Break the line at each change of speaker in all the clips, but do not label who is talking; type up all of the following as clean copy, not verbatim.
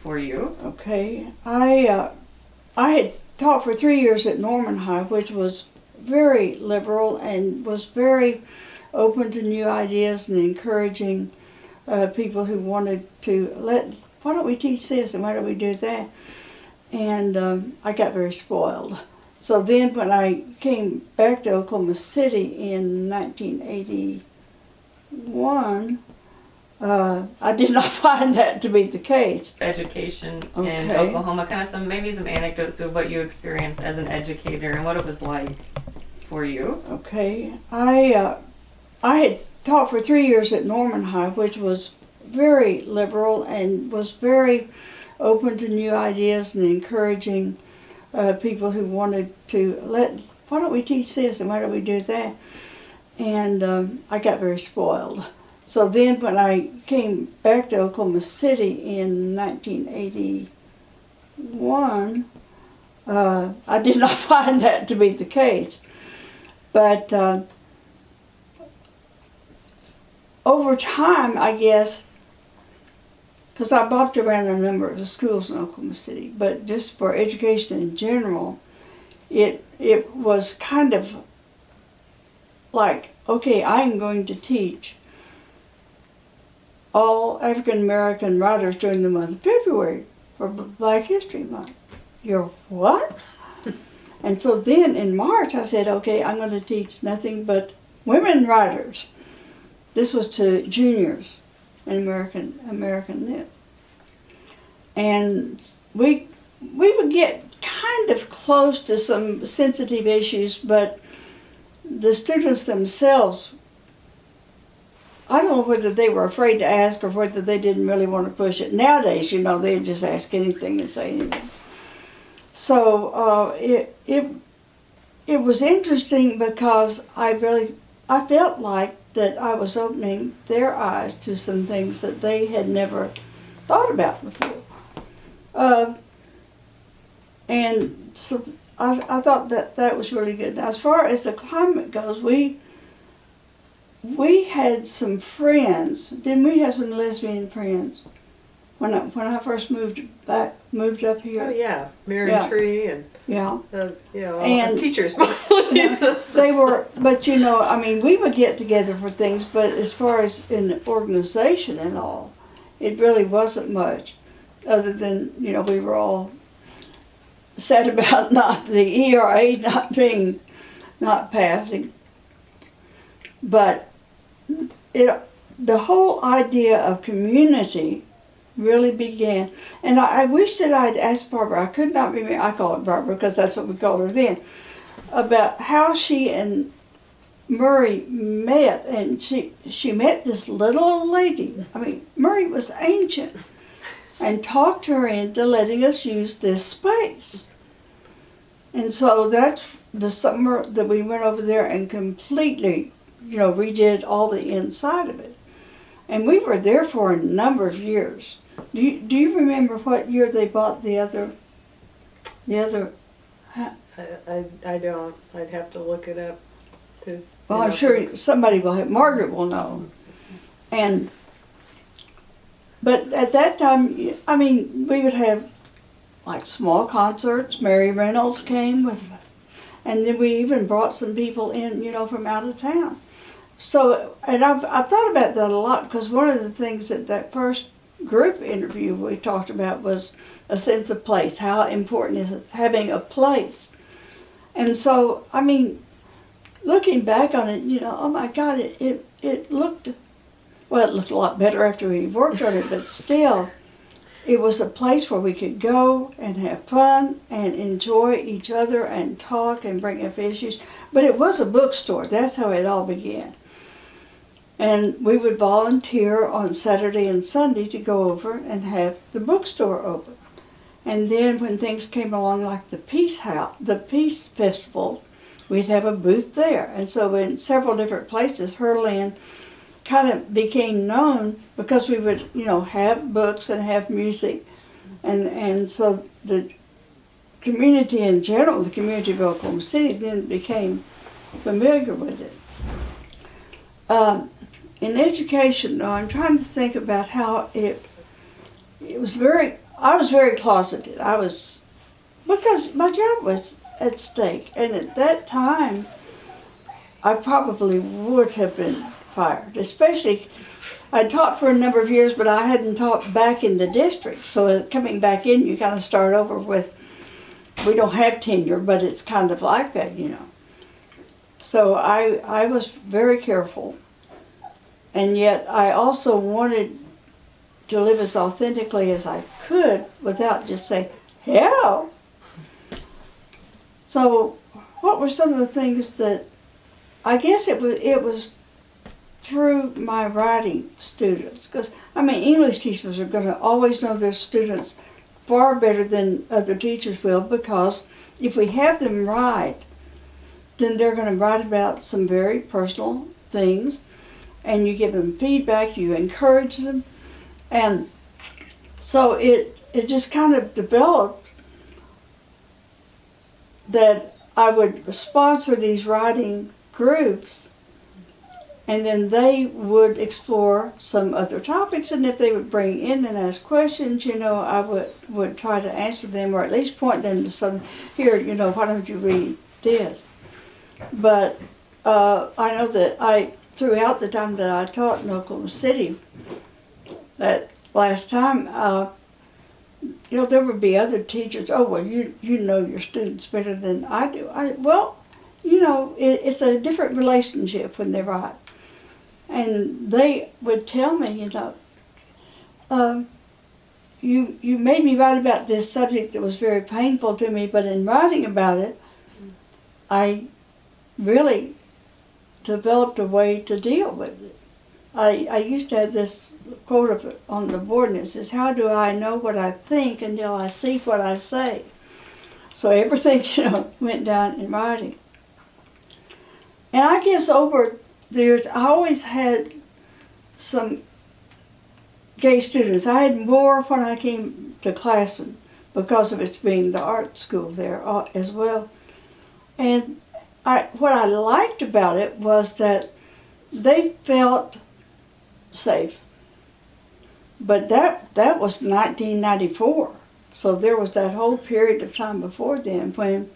for you?
Okay, I had taught for 3 years at Norman High, which was very liberal and was very open to new ideas and encouraging people who wanted to why don't we teach this and why don't we do that? And I got very spoiled. So then when I came back to Oklahoma City in 1981, I did not find that to be the case.
Education in Oklahoma, kind of maybe some anecdotes of what you experienced as an educator and what it was like for you.
Okay, I had taught for 3 years at Norman High, which was very liberal and was very open to new ideas and encouraging people who wanted to why don't we teach this and why don't we do that? And I got very spoiled. So then when I came back to Oklahoma City in 1981, I did not find that to be the case. But over time, I guess, because I bopped around a number of the schools in Oklahoma City, but just for education in general, it was kind of like, okay, I'm going to teach all African American writers during the month of February for Black History Month. You're what? And so then in March I said, okay, I'm going to teach nothing but women writers. This was to juniors in American Lit. And we would get kind of close to some sensitive issues, but the students themselves, I don't know whether they were afraid to ask or whether they didn't really want to push it. Nowadays, they'd just ask anything and say anything. So it was interesting because I felt like that I was opening their eyes to some things that they had never thought about before. And so I thought that was really good. Now, as far as the climate goes, we had some friends. Didn't we have some lesbian friends when I first moved up here?
Oh yeah, Marian Tree and
all
and teachers.
They were, but we would get together for things, but as far as in the organization and all, it really wasn't much, other than we were all sad about the ERA not passing, but the whole idea of community really began. And I wish that I'd asked Barbara, I could not remember, I call her Barbara because that's what we called her then, about how she and Murray met. And she met this little old lady. Murray was ancient, and talked her into letting us use this space. And so that's the summer that we went over there and completely redid all the inside of it. And we were there for a number of years. Do you remember what year they bought the other?
I don't. I'd have to look it up.
Well, I'm sure somebody will have. Margaret will know. But at that time, we would have like small concerts. Mary Reynolds came and then we even brought some people in, from out of town. So, and I've thought about that a lot, because one of the things that first group interview we talked about was a sense of place. How important is it having a place? And so, looking back on it, oh my God, it looked a lot better after we worked on it, but still, it was a place where we could go and have fun and enjoy each other and talk and bring up issues. But it was a bookstore. That's how it all began. And we would volunteer on Saturday and Sunday to go over and have the bookstore open. And then when things came along like the Peace Festival, we'd have a booth there. And so in several different places, Herland kind of became known because we would, have books and have music. And so the community in general, the community of Oklahoma City, then became familiar with it. In education, though, I'm trying to think about how it was very I was very closeted. Because my job was at stake. And at that time, I probably would have been fired. Especially, I taught for a number of years, but I hadn't taught back in the district. So coming back in, you kind of start over with, we don't have tenure, but it's kind of like that, you know. So I was very careful. And yet I also wanted to live as authentically as I could without just saying, hello. So what were some of the things that, I guess it was through my writing students. Because, I mean, English teachers are going to always know their students far better than other teachers will, because if we have them write, then they're going to write about some very personal things, and you give them feedback, you encourage them. And so it just kind of developed that I would sponsor these writing groups, and then they would explore some other topics, and if they would bring in and ask questions, you know, I would try to answer them, or at least point them to some, here, you know, why don't you read this? But I know that throughout the time that I taught in Oklahoma City, that last time, you know, there would be other teachers, oh, well, you know your students better than I do. Well, you know, it's a different relationship when they write. And they would tell me, you know, you made me write about this subject that was very painful to me, but in writing about it, I really developed a way to deal with it. I used to have this quote on the board, and it says, how do I know what I think until I see what I say? So everything, you know, went down in writing. And I guess over the years, I always had some gay students. I had more when I came to Classen because of its being the art school there as well. And what I liked about it was that they felt safe. But that was 1994. So there was that whole period of time before then when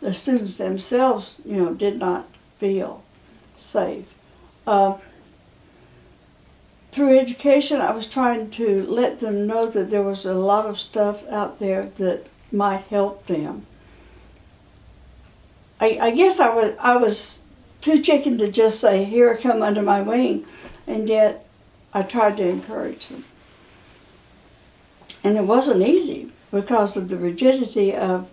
the students themselves, you know, did not feel safe. Through education, I was trying to let them know that there was a lot of stuff out there that might help them. I guess I was too chicken to just say, here, come under my wing, and yet I tried to encourage them. And it wasn't easy because of the rigidity of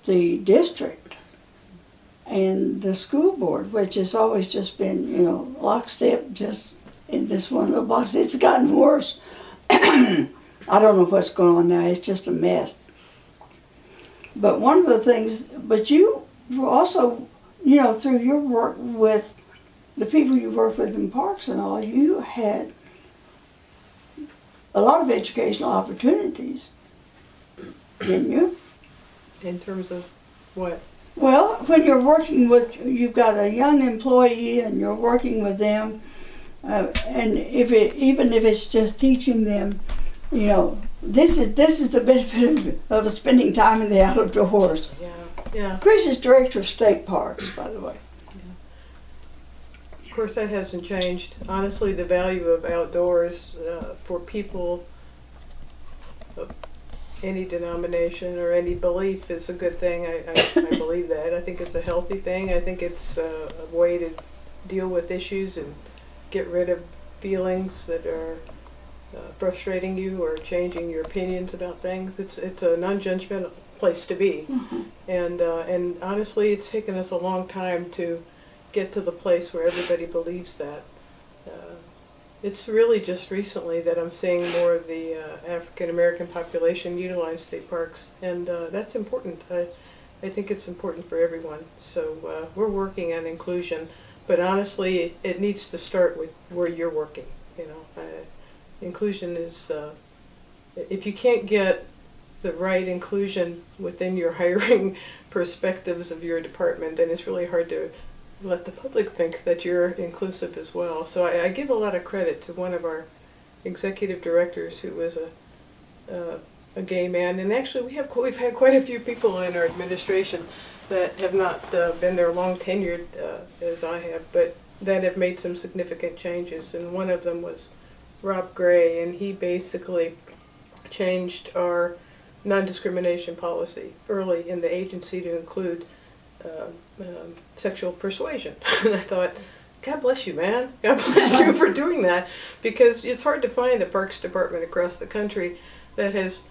the district and the school board, which has always just been, you know, lockstep just in this one little box. It's gotten worse. I don't know what's going on now. It's just a mess. But one of the things, but you also, you know, through your work with the people you work with in parks and all, you had a lot of educational opportunities, didn't you?
In terms of what?
Well, when you're working with, you've got a young employee and you're working with them, and even if it's just teaching them, you know, this is the benefit of spending time in the outdoors.
Yeah, yeah.
Kris is director of state parks, by the way.
Of course, that hasn't changed. Honestly, the value of outdoors for people of any denomination or any belief is a good thing. I believe that. I think it's a healthy thing. I think it's a way to deal with issues and get rid of feelings that are frustrating you or changing your opinions about things. It's a non-judgmental place to be.
Mm-hmm.
And honestly, it's taken us a long time to get to the place where everybody believes that. It's really just recently that I'm seeing more of the African American population utilize state parks, and that's important. I think it's important for everyone. So we're working on inclusion, but honestly, it needs to start with where you're working. You know, inclusion is if you can't get the right inclusion within your hiring perspectives of your department, then it's really hard to let the public think that you're inclusive as well. So I give a lot of credit to one of our executive directors who was a gay man. And actually, we've had quite a few people in our administration that have not been there long tenured as I have, but that have made some significant changes. And one of them was Rob Gray, and he basically changed our non-discrimination policy early in the agency to include sexual persuasion. And I thought, God bless you, man. God bless you for doing that, because it's hard to find a parks department across the country that has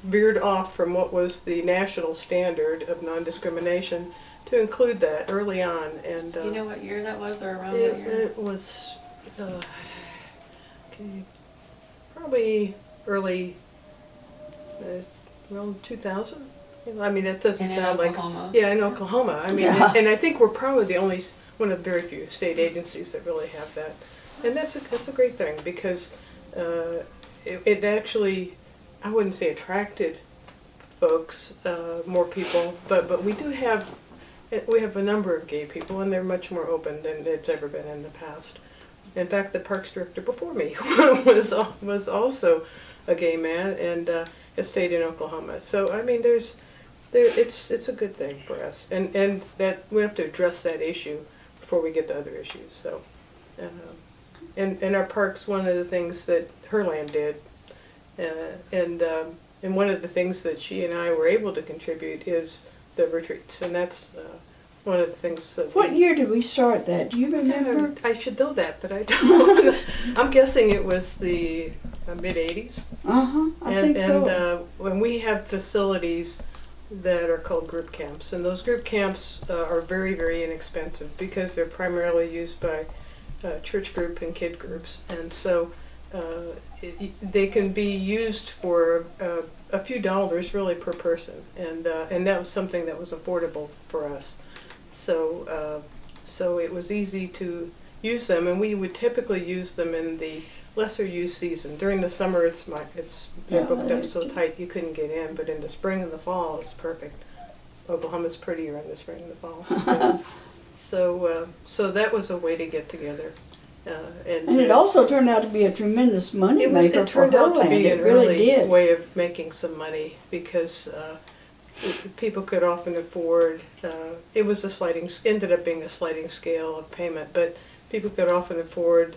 veered off from what was the national standard of non-discrimination to include that early on. And
Do you know what year that was, or around
it,
that year?
it was probably early around 2000. I mean, that doesn't
And in
sound like
Oklahoma?
yeah, in Oklahoma. I mean,
Yeah.
and I think we're probably the only one of the very few state agencies that really have that, and that's a great thing, because it actually, I wouldn't say attracted folks, more people, but we have a number of gay people, and they're much more open than it's ever been in the past. In fact, the parks director before me was also a gay man, and has stayed in Oklahoma. So I mean, it's a good thing for us, and that we have to address that issue before we get to other issues. So, and our parks, one of the things that Herland did, and one of the things that she and I were able to contribute is the retreats, and that's one of the things that
What year did we start that? Do you remember?
I should know that, but I don't. I'm guessing it was the mid-'80s.
I think so.
And when we have facilities that are called group camps, and those group camps are very, very inexpensive because they're primarily used by church group and kid groups, and so they can be used for a few dollars really per person, and that was something that was affordable for us. So it was easy to use them, and we would typically use them in the lesser used season. During the summer, they're booked up so tight you couldn't get in, but in the spring and the fall, it's perfect. Oklahoma's prettier in the spring and the fall. So that was a way to get together. And
it also turned out to be a tremendous money maker
it turned
for
out to
Herland.
be
It
an
really
early
did.
way of making some money, because people could often afford, it was ended up being a sliding scale of payment, but people could often afford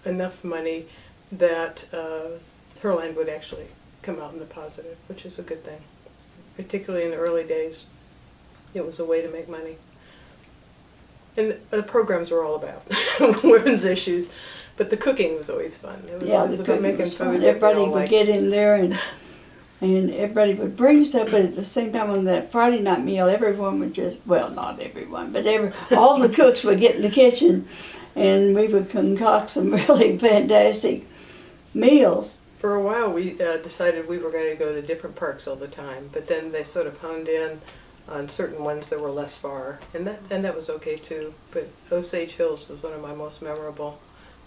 enough money that Herland would actually come out in the positive, which is a good thing. Particularly in the early days, it was a way to make money. And the programs were all about women's issues, but the cooking was always fun. It was about making food.
Everybody would get in there, and everybody would bring stuff, but at the same time on that Friday night meal, everyone would not everyone, but all the cooks would get in the kitchen, and we would concoct some really fantastic meals.
For a while, we decided we were going to go to different parks all the time, but then they sort of honed in on certain ones that were less far, and that was okay too. But Osage Hills was one of my most memorable.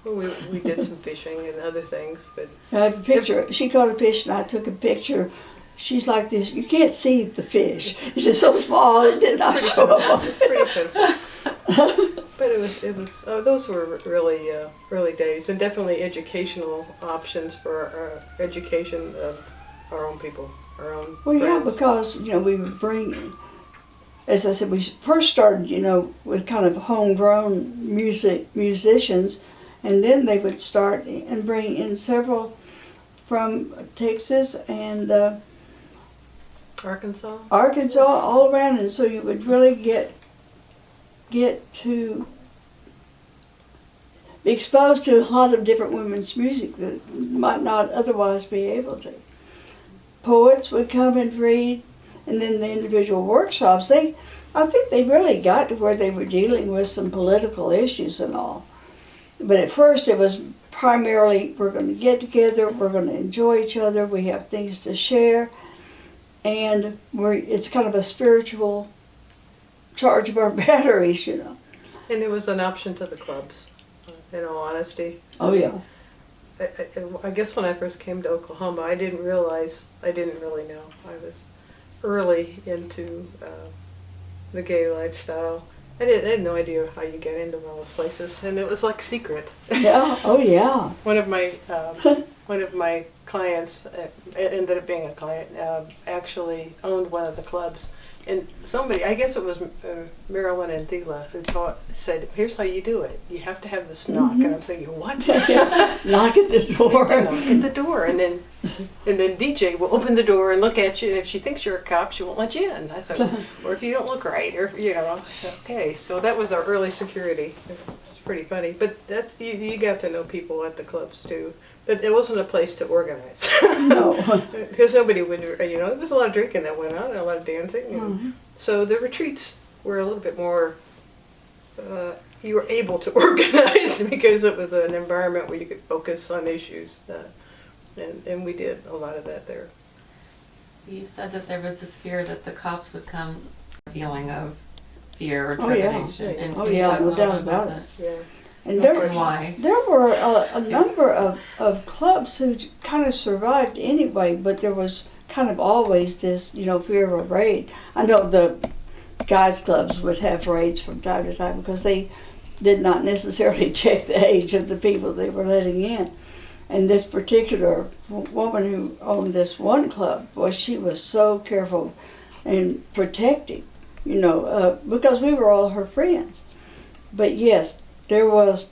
We did some fishing and other things, but
I have a picture. She caught a fish, and I took a picture. She's like this. You can't see the fish. It's just so small. It did not show up on
it's pretty good. But it was. Those were really early days, and definitely educational options for our education of our own people, our own.
Well, yeah,
friends.
because we would bring. As I said, we first started, with kind of homegrown musicians, and then they would start and bring in several from Texas and
Arkansas,
all around, and so you would really get to be exposed to a lot of different women's music that you might not otherwise be able to. Poets would come and read. And then the individual workshops, I think they really got to where they were dealing with some political issues and all. But at first it was primarily, we're going to get together, we're going to enjoy each other, we have things to share, and it's kind of a spiritual charge of our batteries,
And it was an option to the clubs, in all honesty.
Oh, yeah.
I guess when I first came to Oklahoma, I didn't really know. I was early into the gay lifestyle, I had no idea how you get into one of those places, and it was like secret.
Yeah. Oh yeah.
One of my clients, it ended up being a client, actually owned one of the clubs. And somebody, I guess it was Marilyn and Thela, who said, here's how you do it. You have to have this knock. And I'm thinking, what?
Knock at the door.
Knock at the door. And then DJ will open the door and look at you. And if she thinks you're a cop, she won't let you in. I thought, or if you don't look right, or, okay. So that was our early security. It's pretty funny. But that's you got to know people at the clubs, too. But it wasn't a place to organize.
No.
Because nobody would, there was a lot of drinking that went on, and a lot of dancing. And so the retreats were a little bit more, you were able to organize because it was an environment where you could focus on issues. And we did a lot of that there.
You said that there was this fear that the cops would come, feeling of fear or
Oh, yeah.
trepidation. And
Oh
can you
yeah,
talk a
no
little
doubt
bit about
about it.
Yeah.
And
why?
there were a number of clubs who kind of survived anyway, but there was kind of always this, fear of a raid. I know the guys' clubs would have raids from time to time because they did not necessarily check the age of the people they were letting in. And this particular woman who owned this one club, boy, she was so careful and protective, because we were all her friends. But yes, there was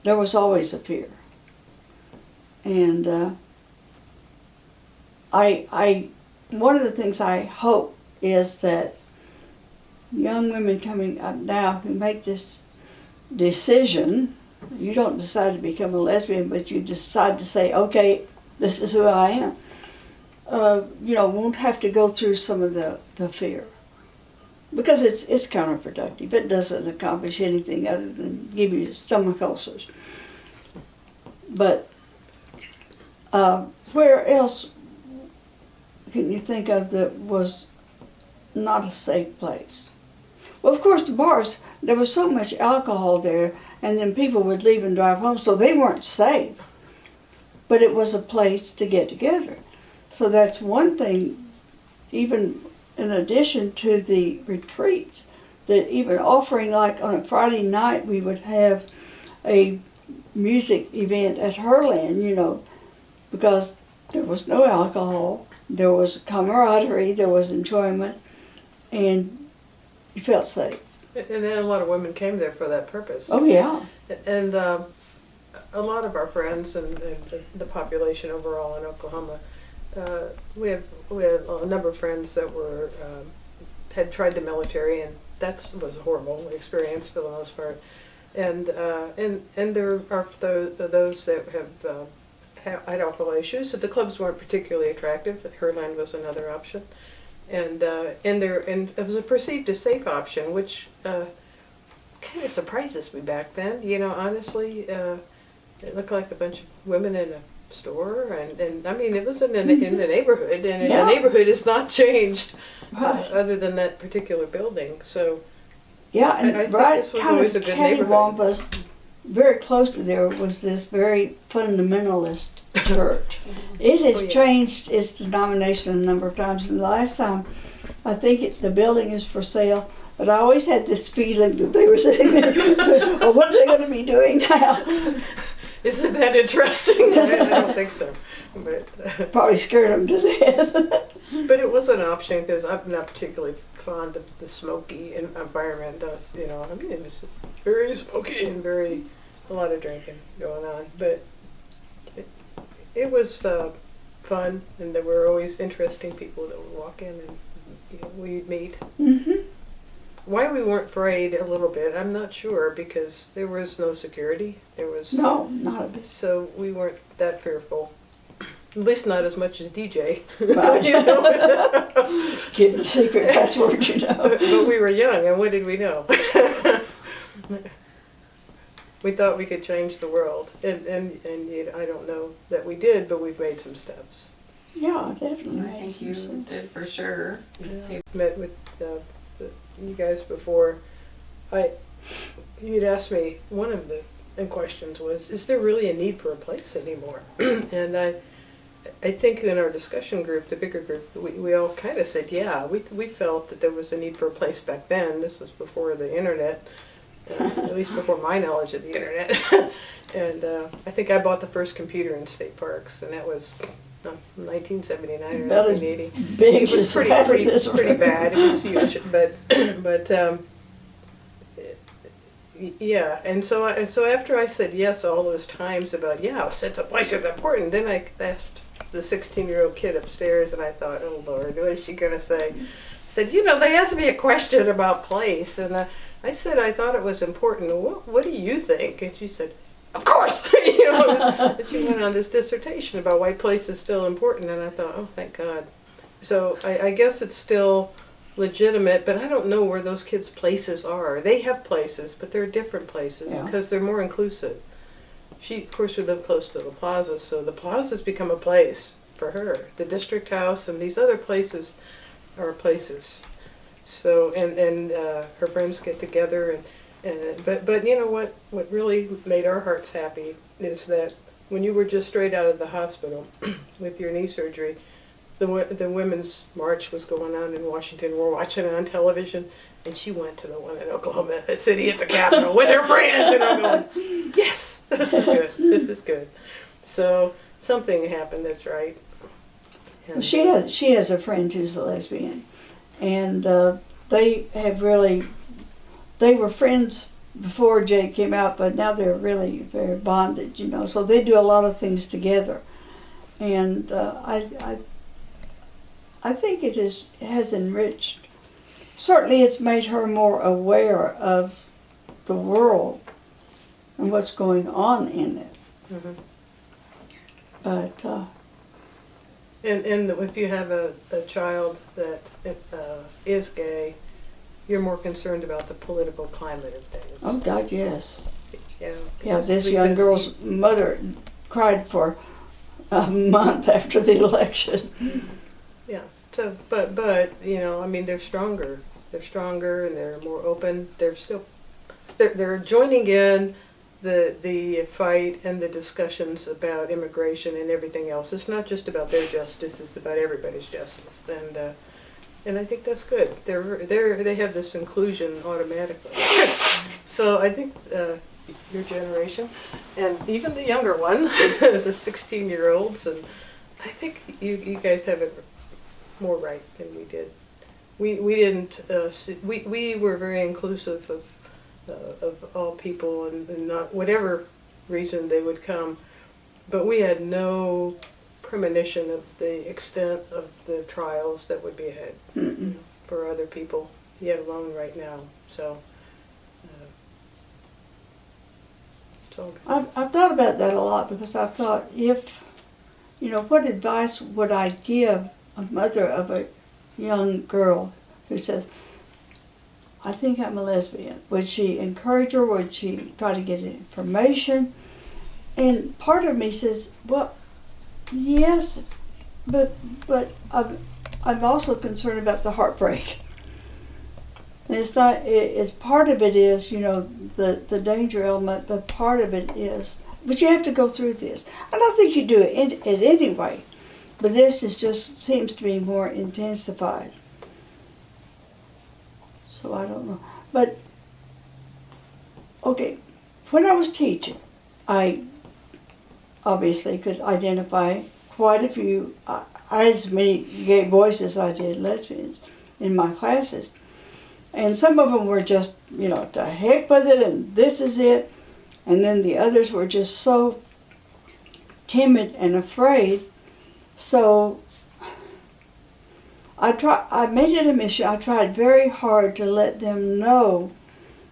always a fear, and I one of the things I hope is that young women coming up now who make this decision, you don't decide to become a lesbian, but you decide to say, okay, this is who I am, won't have to go through some of the fear. Because it's counterproductive. It doesn't accomplish anything other than give you stomach ulcers. But where else can you think of that was not a safe place? Well, of course, the bars, there was so much alcohol there, and then people would leave and drive home, so they weren't safe. But it was a place to get together. So that's one thing, even in addition to the retreats, that even offering, like on a Friday night, we would have a music event at Herland, because there was no alcohol, there was camaraderie, there was enjoyment, and you felt safe.
And then a lot of women came there for that purpose.
Oh, yeah.
And a lot of our friends and the population overall in Oklahoma, we had a number of friends that had tried the military, and that was a horrible experience for the most part. And there are those that have had alcohol issues, so the clubs weren't particularly attractive. Herland was another option, and it was a perceived a safe option, which kind of surprises me back then. Honestly, it looked like a bunch of women in a store, and I mean, it was in the neighborhood, and the neighborhood has not changed other than that particular building. So
yeah, and
I think
right
this was always a good neighborhood.
cattywampus, very close to there was this very fundamentalist church. It has changed its denomination a number of times, and the last time I think the building is for sale. But I always had this feeling that they were sitting there, well, what are they going to be doing now?
Isn't that interesting? I don't think so. But
Probably scared them to death.
but it was an option because I'm not particularly fond of the smoky environment. I mean, it was very smoky and a lot of drinking going on. But it was fun, and there were always interesting people that would walk in and we'd meet.
Mm-hmm.
Why we weren't afraid a little bit, I'm not sure, because there was no security. There was
No, not a bit.
so we weren't that fearful. At least not as much as DJ.
Right.
You
Give the secret password,
But we were young, and what did we know? We thought we could change the world, and I don't know that we did, but we've made some steps.
Yeah, definitely.
I think you did for sure.
Yeah. Met with you guys before. You'd asked me, one of the questions was, is there really a need for a place anymore? And I think in our discussion group, the bigger group, we all kind of said, yeah, we felt that there was a need for a place back then. This was before the internet, at least before my knowledge of the internet. And I think I bought the first computer in state parks, and that was 1979 or
About as
1980.
big
It was
as
pretty bad. It was huge, but yeah. And so after I said yes all those times about sense of place is important, then I asked the 16-year-old kid upstairs, and I thought, oh Lord, what is she gonna say? I said, they asked me a question about place, and I said I thought it was important. What do you think? And she said, of course. That she went on this dissertation about why place is still important, and I thought, oh, thank God. So I guess it's still legitimate, but I don't know where those kids' places are. They have places, but they're different places because they're more inclusive. She, of course, we live close to the plaza, so the plaza's become a place for her. The district house and these other places are places. So, and her friends get together, but you know what really made our hearts happy is that when you were just straight out of the hospital with your knee surgery, the Women's March was going on in Washington. We're watching it on television, and she went to the one in Oklahoma City at the Capitol with her friends, and I'm going, yes, this is good, this is good. So something happened that's right. And,
she has a friend who's a lesbian, and they were friends before Jake came out, but now they're really very bonded, so they do a lot of things together. And I think it has enriched. Certainly it's made her more aware of the world and what's going on in it.
Mm-hmm.
But
and if you have a child that is gay, you're more concerned about the political climate of things.
oh God, yes.
Yeah,
This young girl's mother cried for a month after the election.
Yeah. So, but I mean, they're stronger. They're stronger, and they're more open. They're joining in the fight and the discussions about immigration and everything else. It's not just about their justice; it's about everybody's justice, and I think that's good. They have this inclusion automatically. So I think your generation, and even the younger one, the 16-year-olds, and I think you guys have it more right than we did. We didn't. We were very inclusive of all people, and not whatever reason they would come, but we had no premonition of the extent of the trials that would be ahead for other people, yet alone right now. So it's all good.
I've thought about that a lot, because I've thought, what advice would I give a mother of a young girl who says, I think I'm a lesbian? Would she encourage her? Would she try to get information? And part of me says, well, yes, but I'm also concerned about the heartbreak. And it's part of it is, the danger element, but part of it is, but you have to go through this. And I think you do it anyway. But this just seems to be more intensified. So I don't know. But, okay, when I was teaching, I obviously could identify quite a few. I had as many gay boys as I did lesbians in my classes. And some of them were just, to heck with it, and this is it. And then the others were just so timid and afraid. So I made it a mission. I tried very hard to let them know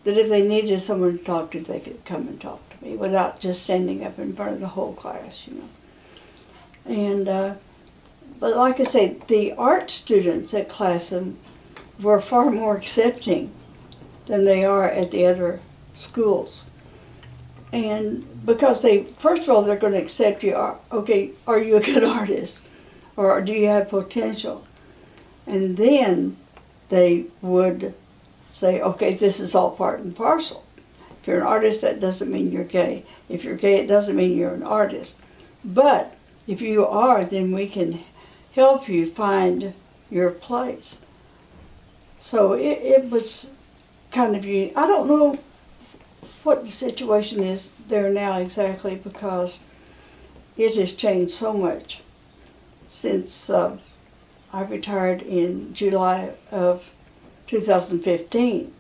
that if they needed someone to talk to, they could come and talk to me without just standing up in front of the whole class, And, but like I say, the art students at Classroom were far more accepting than they are at the other schools. And because first of all, they're going to accept you. Okay, are you a good artist? Or do you have potential? And then they would say, okay, this is all part and parcel. If you're an artist, that doesn't mean you're gay. If you're gay, it doesn't mean you're an artist. But if you are, then we can help you find your place. So it was kind of unique. I don't know what the situation is there now exactly, because it has changed so much since I retired in July of 2015.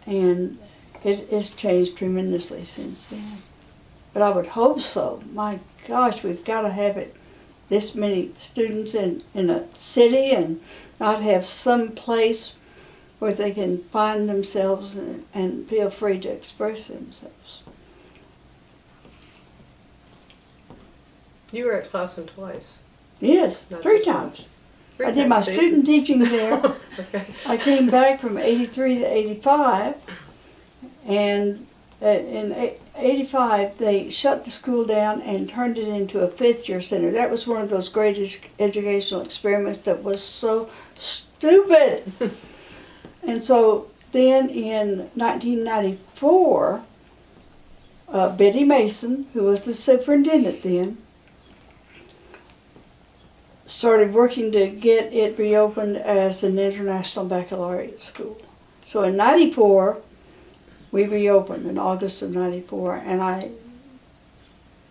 And it has changed tremendously since then. But I would hope so. My gosh, we've got to have it, this many students in a city, and not have some place where they can find themselves and feel free to express themselves.
You were at Clausen twice.
Yes,
Not
3
just
times.
once.
I did my
see?
student teaching there.
Okay.
I came back from 83 to 85, and in 85 they shut the school down and turned it into a 5th-year center. That was one of those greatest educational experiments that was so stupid. And so then in 1994, Betty Mason, who was the superintendent then, started working to get it reopened as an international baccalaureate school. So in 94, we reopened in August of 94, and I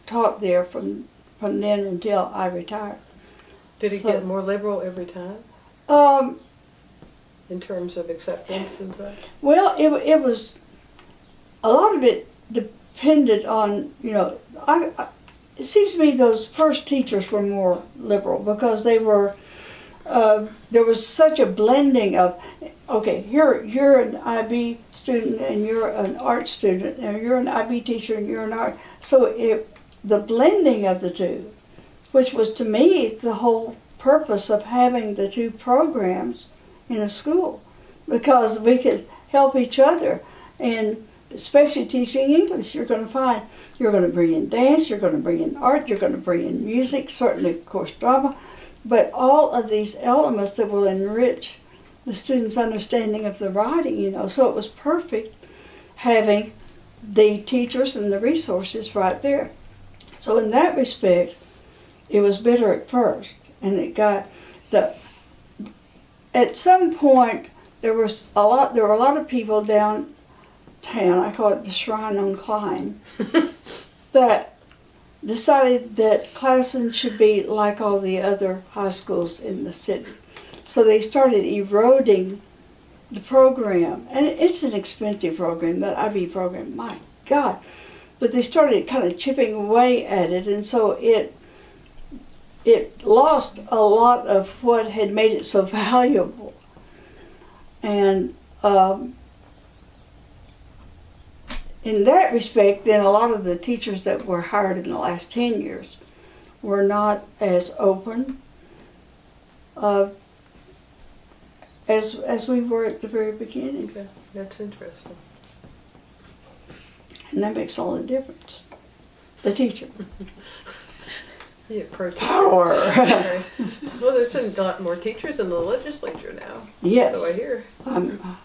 taught there from then until I retired.
Did it get more liberal every time in terms of acceptance and such?
Well, it was, a lot of it depended on, it seems to me those first teachers were more liberal, because they were, there was such a blending of, okay, you're an IB student and you're an art student, and you're an IB teacher and you're an art. So the blending of the two, which was to me the whole purpose of having the 2 programs in a school, because we could help each other. And especially teaching English, you're going to bring in dance, you're going to bring in art, you're going to bring in music, certainly, of course, drama, but all of these elements that will enrich the students' understanding of the writing, So it was perfect having the teachers and the resources right there. So in that respect, it was bitter at first, and it got at some point there were a lot of people downtown, I call it the Shrine on Klein, that decided that Clausen should be like all the other high schools in the city. So they started eroding the program. And it's an expensive program, that IB program, my God. But they started kind of chipping away at it, and so it lost a lot of what had made it so valuable. And in that respect, then a lot of the teachers that were hired in the last 10 years were not as open as we were at the very beginning.
Okay, that's interesting.
And that makes all the difference. The teacher.
Yeah,
Power.
Okay. Well, there's a lot more teachers in the legislature now.
Yes.
So I hear.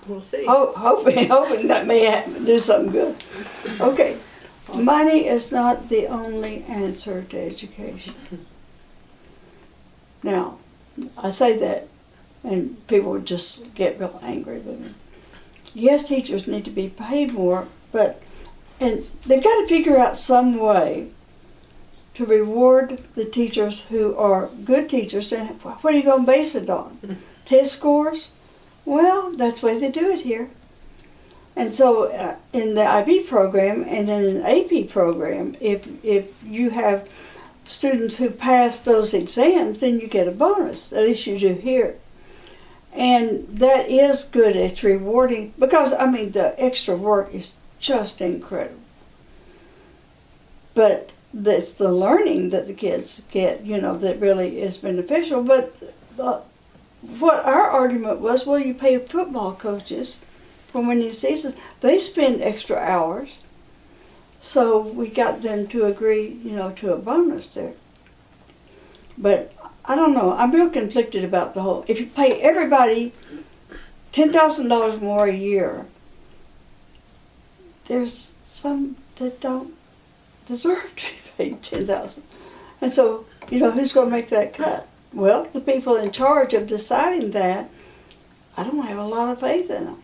We'll see.
Hoping that may do something good. Okay. Money is not the only answer to education. Now, I say that, and people would just get real angry with me. Yes, teachers need to be paid more, and they've got to figure out some way to reward the teachers who are good teachers. And what are you going to base it on? Test scores? Well, that's the way they do it here. And so in the IB program and in an AP program, if you have students who pass those exams, then you get a bonus. At least you do here. And that is good. It's rewarding, because, the extra work is just incredible. But it's the learning that the kids get, that really is beneficial. But what our argument was, well, you pay football coaches for winning seasons. They spend extra hours. So we got them to agree, to a bonus there. But I don't know. I'm real conflicted about the whole. If you pay everybody $10,000 more a year, there's some that don't deserve to be paid $10,000. And so, who's going to make that cut? Well, the people in charge of deciding that, I don't have a lot of faith in them.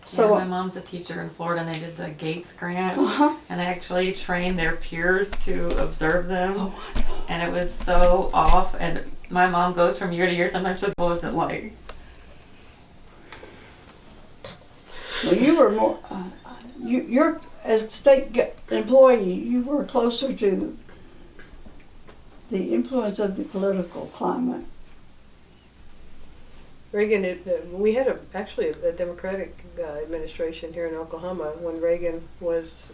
So
my mom's a teacher in Florida, and they did the Gates grant,
Uh-huh.
and they actually trained their peers to observe them,
Oh my God.
and it was so off. And my mom goes from year to year. Sometimes she'll, what was it like?
Well, you were more, you're, as a state employee, you were closer to the influence of the political climate.
Reagan, we had actually a Democratic administration here in Oklahoma when Reagan was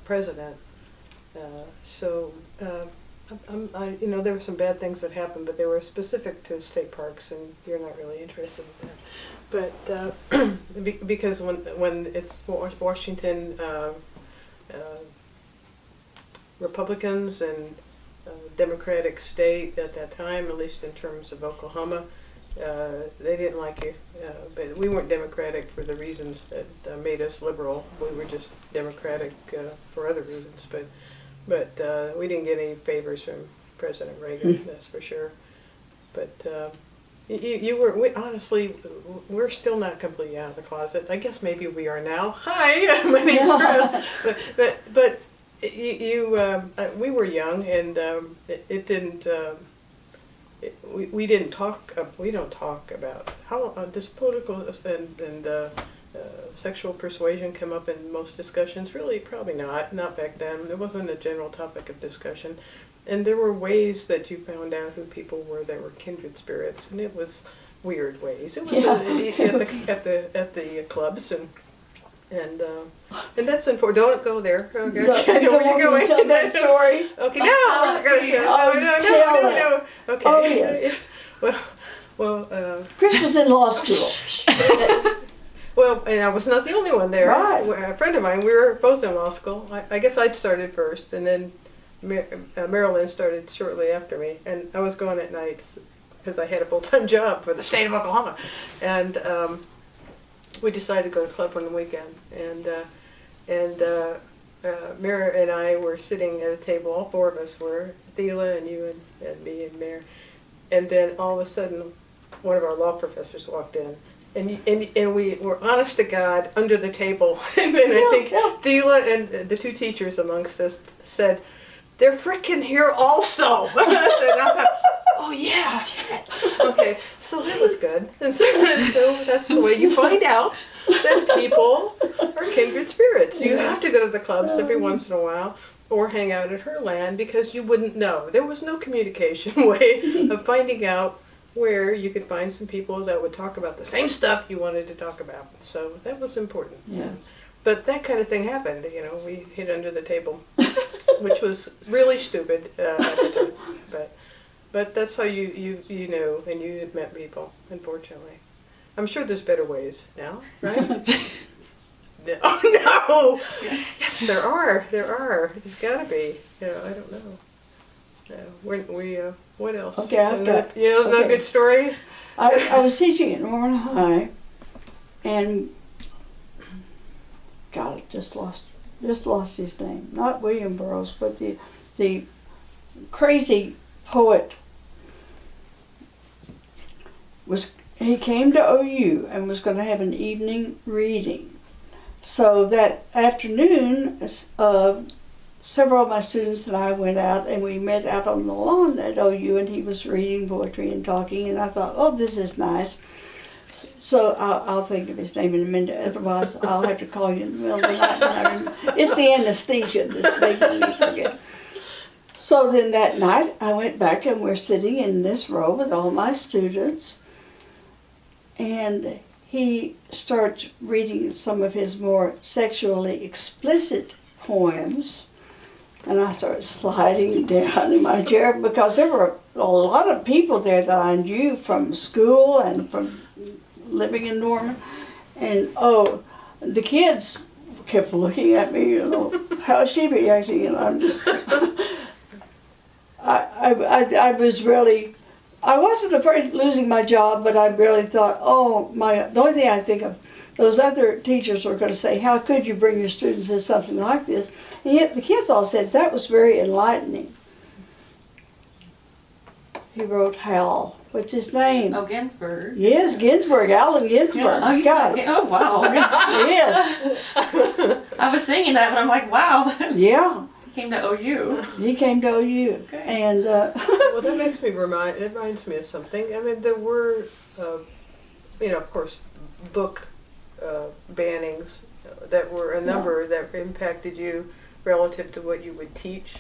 president. There were some bad things that happened, but they were specific to state parks, and you're not really interested in that. But because when it's Washington Republicans and Democratic state at that time, at least in terms of Oklahoma, they didn't like you. But we weren't Democratic for the reasons that made us liberal. We were just Democratic for other reasons. But we didn't get any favors from President Reagan, that's for sure. But honestly, we're still not completely out of the closet. I guess maybe we are now. Hi, my name's Kris. But we were young, and it didn't. We didn't talk. We don't talk about how does political and sexual persuasion come up in most discussions. Really, probably not. Not back then. It wasn't a general topic of discussion, and there were ways that you found out who people were that were kindred spirits, and it was weird ways. It was at the clubs and that's important. Don't go there. Okay.
No,
I know where you're going.
Tell that story.
Okay, no, we're not going to tell it. No. Okay.
Oh, yes.
Well,
Kris was in law school.
well, and I was not the only one there.
Right.
A friend of mine, we were both in law school. I guess I'd started first, and then Marilyn started shortly after me. And I was going at nights because I had a full-time job for the state of Oklahoma. And we decided to go to club on the weekend. And Mara and I were sitting at a table, all four of us were, Thela and you and me and Mara. And then all of a sudden, one of our law professors walked in. And we were honest to God under the table. And then I think Thela and the two teachers amongst us said, "They're frickin' here also." And I thought, oh yeah, shit. Okay, so that was good. And so that's the way you find out that people are kindred spirits. You have to go to the clubs every once in a while or hang out at Herland because you wouldn't know. There was no communication way of finding out where you could find some people that would talk about the same stuff you wanted to talk about. So that was important.
Yeah.
But that kind of thing happened, we hid under the table, which was really stupid at the time. But that's how you know, and you had met people, unfortunately. I'm sure there's better ways now, right? No. Oh, no! Yes, there are. There's got to be. I don't know. What else?
Okay, I've got.
No good story?
I was teaching at Norman High, and God, I just lost his name. Not William Burroughs, but the crazy poet he came to OU and was going to have an evening reading. So that afternoon, several of my students and I went out and we met out on the lawn at OU, and he was reading poetry and talking, and I thought, oh, this is nice. So I'll think of his name in a minute, otherwise I'll have to call you in the middle of the night. It's the anesthesia that's making me forget. So then that night I went back and we're sitting in this row with all my students, and he starts reading some of his more sexually explicit poems, and I started sliding down in my chair because there were a lot of people there that I knew from school and from living in Norman, and the kids kept looking at me, how is she reacting? And I'm just, I was really, I wasn't afraid of losing my job, but I really thought, the only thing I think of, those other teachers were going to say, how could you bring your students to something like this? And yet the kids all said that was very enlightening. he wrote Hal. What's his name?
Oh, Ginsberg.
Yes, Ginsberg, Allen Ginsberg.
Oh, you
God.
said, oh, wow.
Yes,
I was singing that, but I'm like, wow.
yeah.
He came to OU.
He came to OU,
Okay.
and
Well, that makes me it reminds me of something. I mean, there were, of course, book bannings that were a number that impacted you relative to what you would teach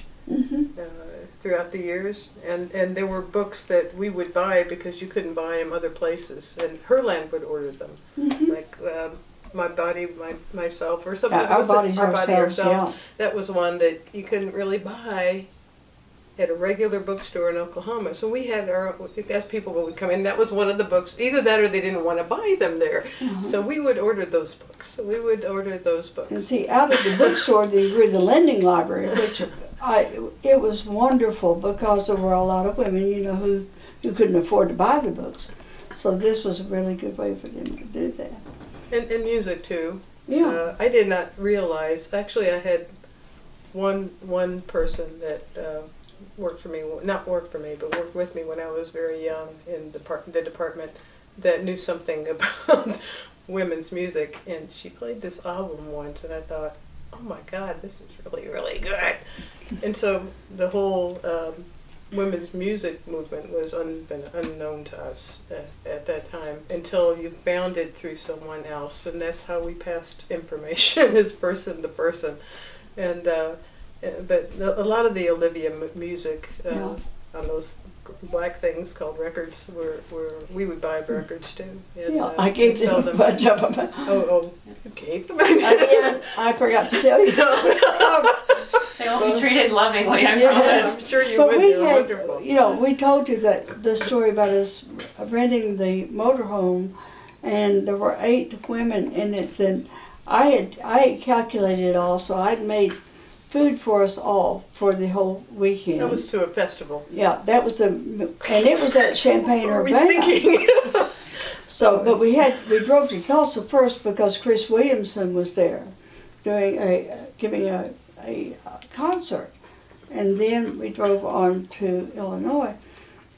throughout the years. And there were books that we would buy because you couldn't buy them other places. And Herland would order them, like My Body, Myself, or something.
Our Bodies, Ourselves, yeah.
That was one that you couldn't really buy at a regular bookstore in Oklahoma. So we had as people would come in, that was one of the books. Either that or they didn't want to buy them there. So we would order those books.
And see, out of the bookstore, they grew the lending library, which it was wonderful because there were a lot of women, who couldn't afford to buy the books. So this was a really good way for them to do that.
And music too.
Yeah.
I did not realize. Actually, I had one person that worked with me when I was very young in the department that knew something about women's music, and she played this album once, and I thought, oh my God, this is really, really good. And so the whole women's music movement was unknown to us at that time until you found it through someone else, and that's how we passed information as person to person. And but a lot of the Olivia music on those black things called records were we would buy records too. And,
I gave them a bunch of them.
Oh, you gave them?
I forgot to tell you.
They will be treated lovingly, I
Yes.
promise.
I'm sure you
But
would.
we
You're
had,
wonderful.
we told you that the story about us renting the motorhome, and there were 8 women in it. Then I had calculated it all, so I'd made food for us all for the whole weekend.
That was to a festival.
Yeah, that was and it was at Champaign
What were we
Urbana.
thinking?
So, but we drove to Tulsa first because Chris Williamson was there, giving a concert, and then we drove on to Illinois.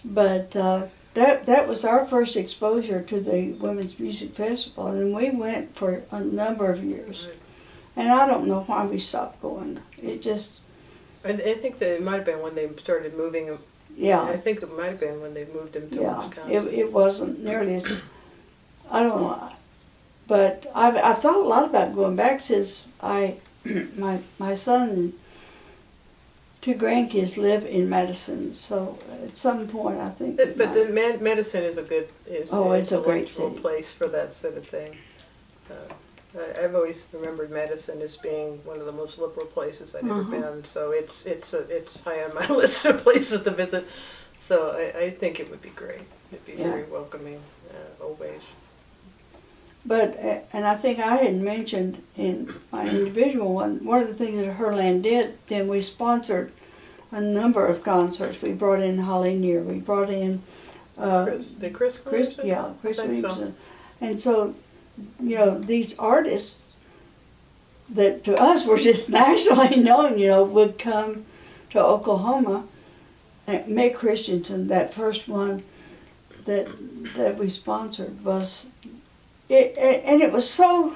But that was our first exposure to the Women's Music Festival, and we went for a number of years. And I don't know why we stopped going. It just...
I think that it might have been when they started moving them.
Yeah.
I think it might have been when they moved them to Wisconsin.
It wasn't nearly as... I don't know. But I've thought a lot about going back since my son and 2 grandkids live in Madison. So at some point I think...
But then Madison is it's
a great city.
Place for that sort of thing. I've always remembered Madison as being one of the most liberal places I've ever been. So it's high on my list of places to visit. So I think it would be great. It'd be very welcoming always.
But, and I think I had mentioned in my individual one of the things that Herland did, then we sponsored a number of concerts. We brought in Holly Near, we brought in...
Kris Williamson?
Yeah, Kris Williamson.
So.
And so, these artists that to us were just nationally known, would come to Oklahoma. And Meg Christensen, that first one that we sponsored was... And it was so,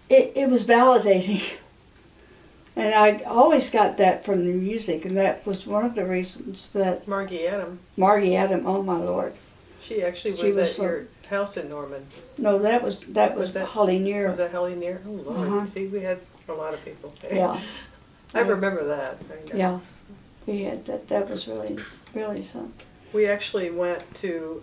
it was validating. And I always got that from the music, and that was one of the reasons that...
Margie Adam,
oh my Lord.
She actually was at your house in Norman.
No, that was Holly Near.
Was that Holly Near? Oh Lord, see, we had a lot of people.
Yeah.
I remember that.
Yeah, we had that. That was really, really something.
We actually went to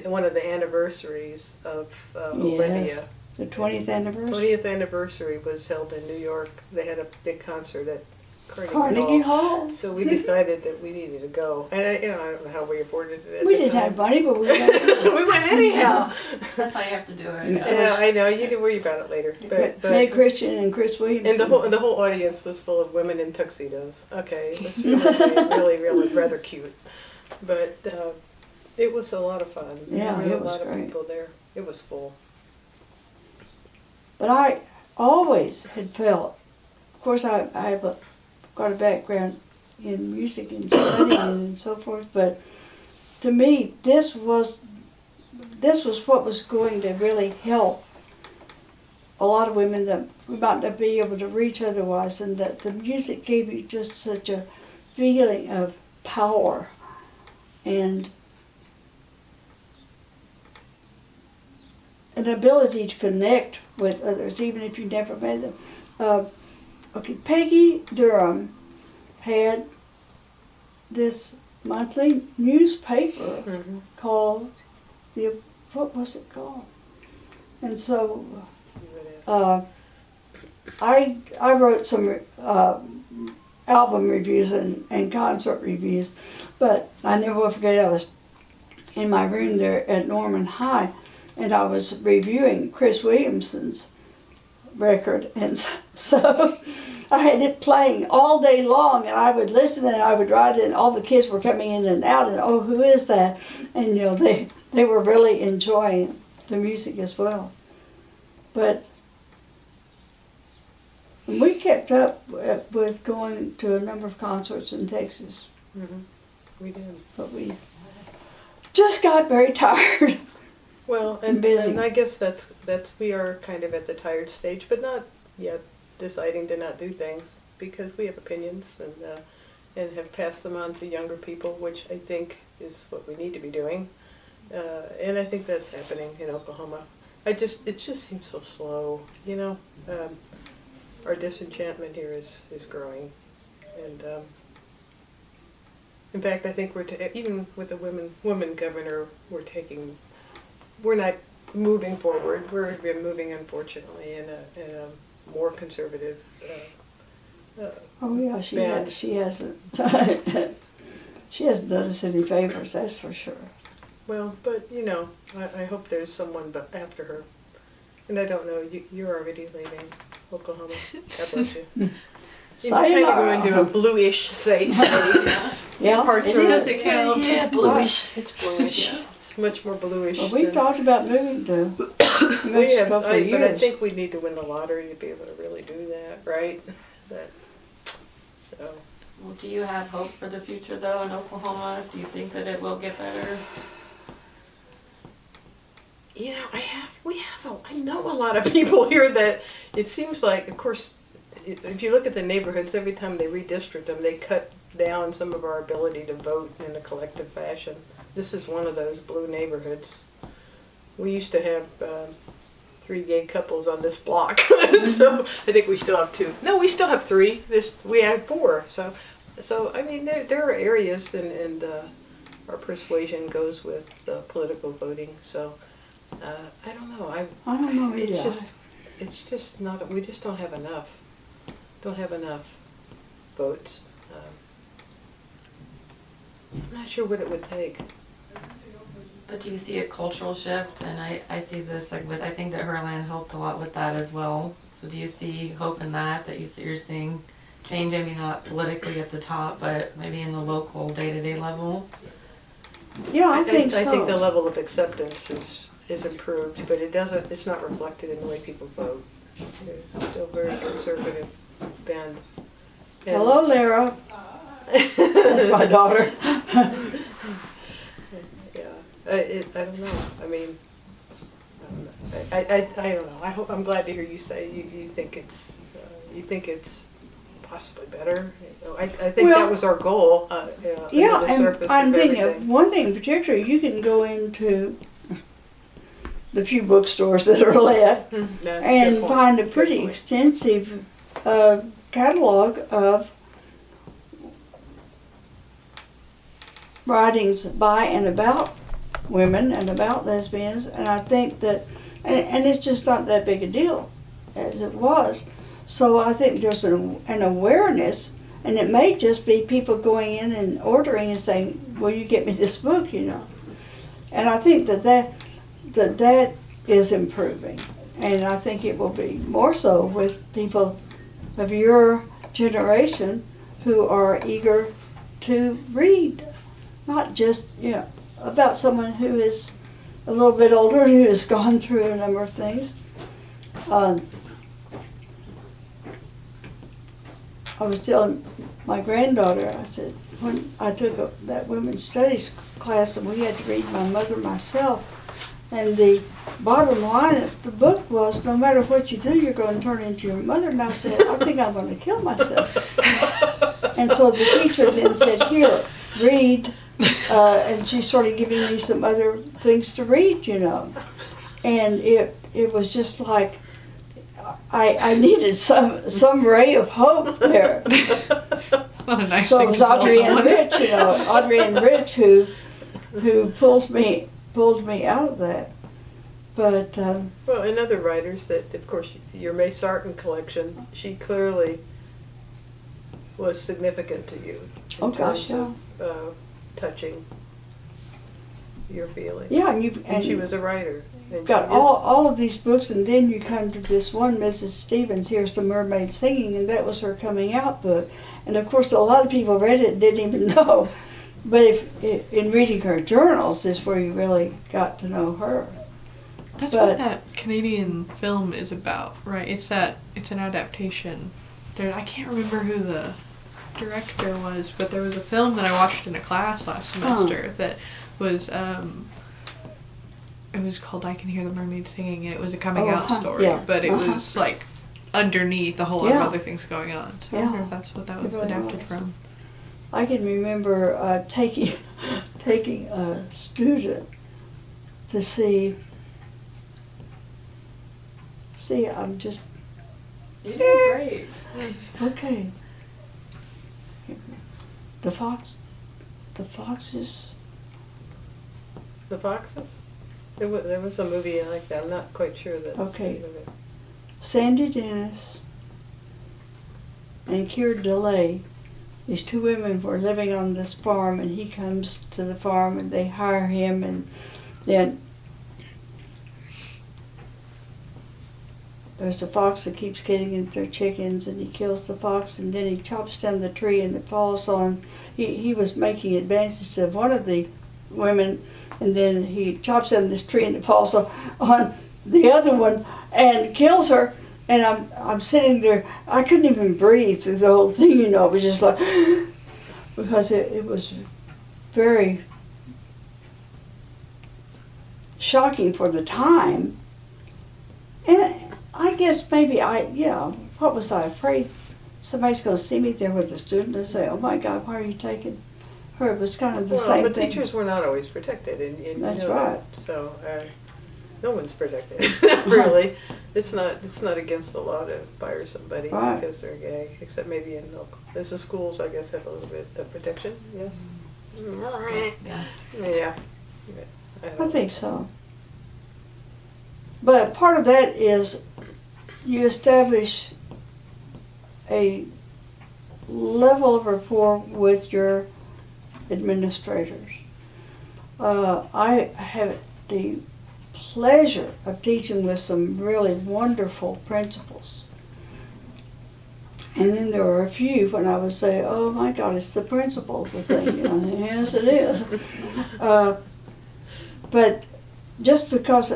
one of the anniversaries of Olivia.
The 20th anniversary.
20th anniversary was held in New York. They had a big concert at
Carnegie Hall.
So we decided that we needed to go. And I don't know how we afforded it.
We didn't have money, but we went.
We went anyhow.
That's how you have to do it.
Yeah, I know. You can worry about it later. But
Meg Christian and Kris Williamson.
And the whole audience was full of women in tuxedos. Okay, it was really rather cute. But it was a lot of fun.
Yeah,
there were
it was
a lot
great.
of people there. It was full.
But I always had felt, of course I've got a background in music and studying and so forth, but to me, this was what was going to really help a lot of women that we might not be able to reach otherwise, and that the music gave you just such a feeling of power and an ability to connect with others, even if you never met them. Peggy Durham had this monthly newspaper called what was it called? And so I wrote some album reviews and concert reviews, but I never will forget, I was in my room there at Norman High, and I was reviewing Chris Williamson's record, and so I had it playing all day long, and I would listen and I would write it, and all the kids were coming in and out, and oh, who is that? And they were really enjoying the music as well. But we kept up with going to a number of concerts in Texas.
We did.
But we just got very tired.
Well, and I guess that's we are kind of at the tired stage, but not yet deciding to not do things, because we have opinions and have passed them on to younger people, which I think is what we need to be doing. And I think that's happening in Oklahoma. It just seems so slow, you know. Our disenchantment here is growing, and in fact, I think even with the woman governor, we're not moving forward. We're moving, unfortunately, in a more conservative.
Oh yeah, she hasn't she hasn't done us any favors, that's for sure.
Well, but I hope there's someone after her, and I don't know. You're already leaving Oklahoma. God bless you. You kind of go into a bluish state.
Yeah,
parts
it
are
is.
yeah, bluish. It's bluish. Yeah. It's much more bluish.
Well, we talked about moving to Mexico for years.
But I think we need to win the lottery to be able to really do that, right? So.
Well, do you have hope for the future, though, in Oklahoma? Do you think that it will get better?
I know a lot of people here that it seems like, of course, if you look at the neighborhoods, every time they redistrict them, they cut down some of our ability to vote in a collective fashion. This is one of those blue neighborhoods. We used to have 3 gay couples on this block, so I think we still have 2. No, we still have 3. We have 4. So I mean, there are areas, and our persuasion goes with political voting. So I don't know. I don't know either. It's just not. We just don't have enough. Don't have enough votes. I'm not sure what it would take.
But do you see a cultural shift? And I see this, I think that Herland helped a lot with that as well. So do you see hope in that you're seeing change, maybe not politically at the top, but maybe in the local day-to-day level?
Yeah, I think so.
I think the level of acceptance is improved, but it's not reflected in the way people vote. They're still very conservative band.
Hello, Lara. That's my daughter.
I don't know. I mean, I don't know. I'm glad to hear you say you think it's possibly better. I think that was our goal.
Yeah, and I'm thinking of one thing in particular. You can go into the few bookstores that are left and find a pretty extensive catalog of writings by and about women and about lesbians, and I think that, and it's just not that big a deal as it was. So I think there's an awareness, and it may just be people going in and ordering and saying, "Will you get me this book?" And I think that is improving, and I think it will be more so with people of your generation who are eager to read, not just about someone who is a little bit older, who has gone through a number of things. I was telling my granddaughter, I said, when I took that women's studies class and we had to read My Mother, Myself, and the bottom line of the book was, no matter what you do, you're going to turn into your mother. And I said, I think I'm going to kill myself. And so the teacher then said, here, read. And she started giving me some other things to read, you know. And it was just like, I needed some ray of hope there.
What a nice
So
thing
it was
to tell
Audrey and
someone.
Rich, you know, Audrey and Rich who pulled me out of that. But
Well, and other writers that, of course, your May Sarton collection, she clearly was significant to you in
oh gosh,
terms
yeah,
of touching your feelings.
yeah, and
And she was a writer. And
got
she
all of these books, and then you come to this one, Mrs. Stevens, Here's the Mermaid Singing, and that was her coming out book. And of course, a lot of people read it and didn't even know. But if in reading her journals is where you really got to know her.
That's
But-
what that Canadian film is about, right? It's an adaptation. I can't remember who the director was, but there was a film that I watched in a class last semester that was it was called I Can Hear the Mermaid Singing, and it was a coming
Oh,
out story,
yeah,
but it was like underneath a whole lot
Yeah.
of other things going on. So I
Yeah.
wonder if that's what that
It
was
really
adapted
was.
from.
I can remember taking a student to see. I'm just
You did great.
okay. The foxes.
The Foxes? There was a movie like that. I'm not quite sure that.
Okay. Sandy Dennis and Keir DeLay, these two women were living on this farm, and he comes to the farm and they hire him, and then there's a fox that keeps getting into their chickens, and he kills the fox, and then he chops down the tree, and it falls on. He was making advances to one of the women, and then he chops down this tree, and it falls on the other one and kills her. And I'm sitting there. I couldn't even breathe through the whole thing, you know. It was just like because it was very shocking for the time. And I guess maybe what was I afraid? Somebody's going to see me there with a student and say, oh my God, why are you taking her? It was kind of the same
but
thing.
teachers were not always protected, and you
That's
know
right.
that. So no one's protected, really. It's not against the law to fire somebody
Right.
because they're gay, except maybe in local. There's the schools, I guess, have a little bit of protection. Yes.
Yeah.
Yeah.
I think so. But part of that is you establish a level of rapport with your administrators. I have the pleasure of teaching with some really wonderful principals. And then there were a few when I would say, oh my God, it's the principal the thing. You know, yes, it is. But just because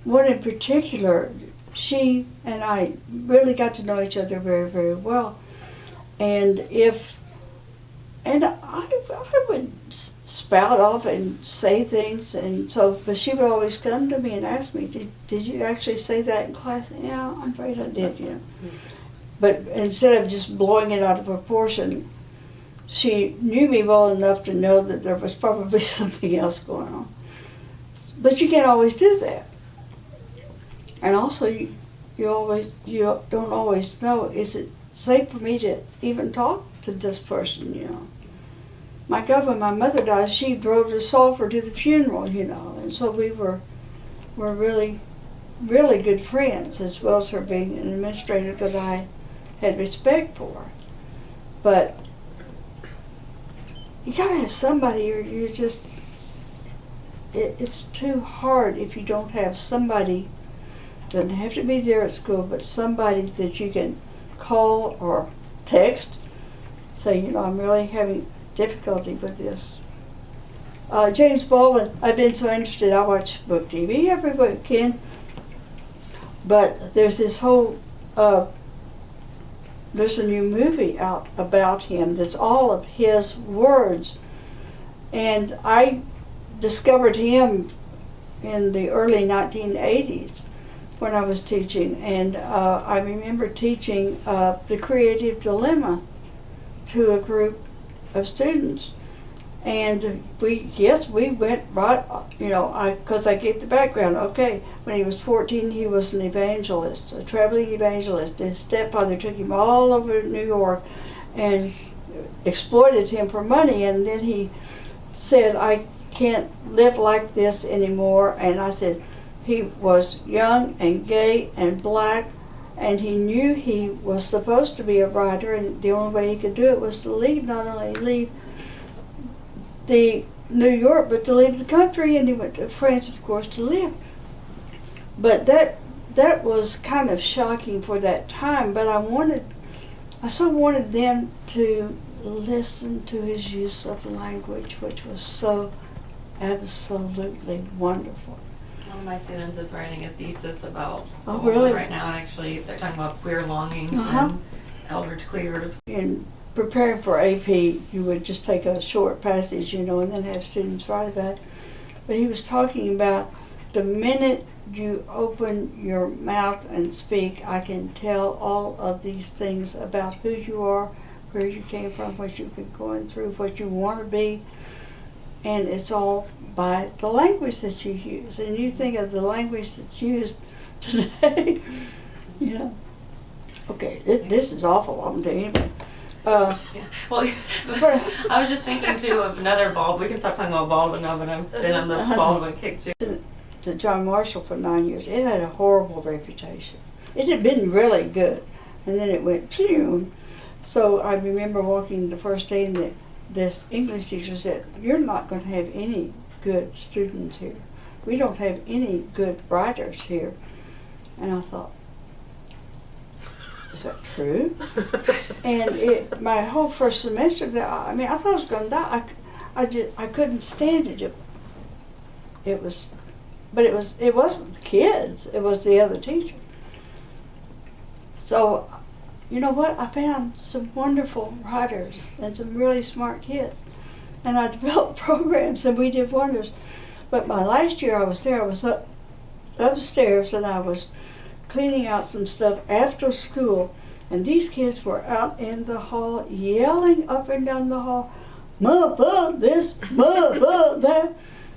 one in particular, she and I really got to know each other very, very well. And I would spout off and say things, and so, but she would always come to me and ask me, did you actually say that in class? Yeah, I'm afraid I did, you know. But instead of just blowing it out of proportion, she knew me well enough to know that there was probably something else going on. But you can't always do that. And also, you don't always know, is it safe for me to even talk to this person, you know? My God, when my mother died, she drove to Sulphur to the funeral, you know, and so we were really, really good friends, as well as her being an administrator that I had respect for. But you gotta have somebody, or you're just, it's too hard if you don't have somebody. Doesn't have to be there at school, but somebody that you can call or text, say, you know, I'm really having difficulty with this. James Baldwin, I've been so interested, I watch Book TV every weekend, but there's this whole there's a new movie out about him that's all of his words. And I discovered him in the early 1980s when I was teaching. And I remember teaching The Creative Dilemma to a group of students. And we went right, because I gave the background. Okay, when he was 14, he was an evangelist, a traveling evangelist. His stepfather took him all over New York and exploited him for money. And then he said, I can't live like this anymore. And I said, he was young and gay and black, and he knew he was supposed to be a writer, and the only way he could do it was to leave, not only leave the New York, but to leave the country, and he went to France, of course, to live. But that was kind of shocking for that time, but I so wanted them to listen to his use of language, which was so absolutely wonderful.
One of my students is writing a thesis about
really?
right now. Actually, they're talking about queer longings and Eldridge Cleaver's.
In preparing for AP, you would just take a short passage, and then have students write about it. But he was talking about the minute you open your mouth and speak, I can tell all of these things about who you are, where you came from, what you've been going through, what you want to be. And it's all by the language that you use. And you think of the language that's used today, Okay, this is awful, I'm telling you. Anyway.
Well, I was just thinking too of another Baldwin. We can stop talking about Baldwin now, but I've been on the Baldwin kick too.
To John Marshall for 9 years. It had a horrible reputation. It had been really good, and then it went phew. So I remember walking the first day, and this English teacher said, "You're not going to have any good students here. We don't have any good writers here." And I thought, is that true? And my whole first semester there, I thought I was going to die. I couldn't stand it. It wasn't the kids. It was the other teacher. So, you know what? I found some wonderful writers and some really smart kids, and I developed programs, and we did wonders. But my last year I was there, I was upstairs, and I was cleaning out some stuff after school, and these kids were out in the hall yelling up and down the hall, "Mother this, mother that."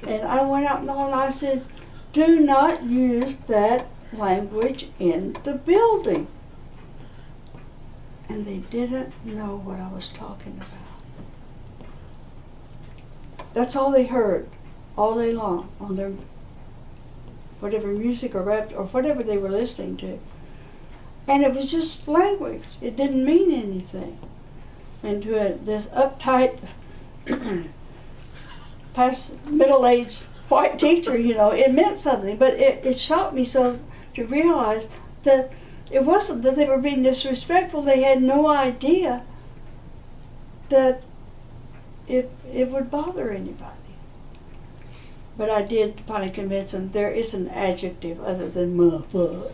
And I went out in the hall and I said, "Do not use that language in the building." And they didn't know what I was talking about. That's all they heard all day long on their whatever music or rap or whatever they were listening to. And it was just language. It didn't mean anything. And to this uptight, past middle-aged white teacher, it meant something. But it shocked me so to realize that it wasn't that they were being disrespectful. They had no idea that it would bother anybody. But I did finally convince them there is an adjective other than mother.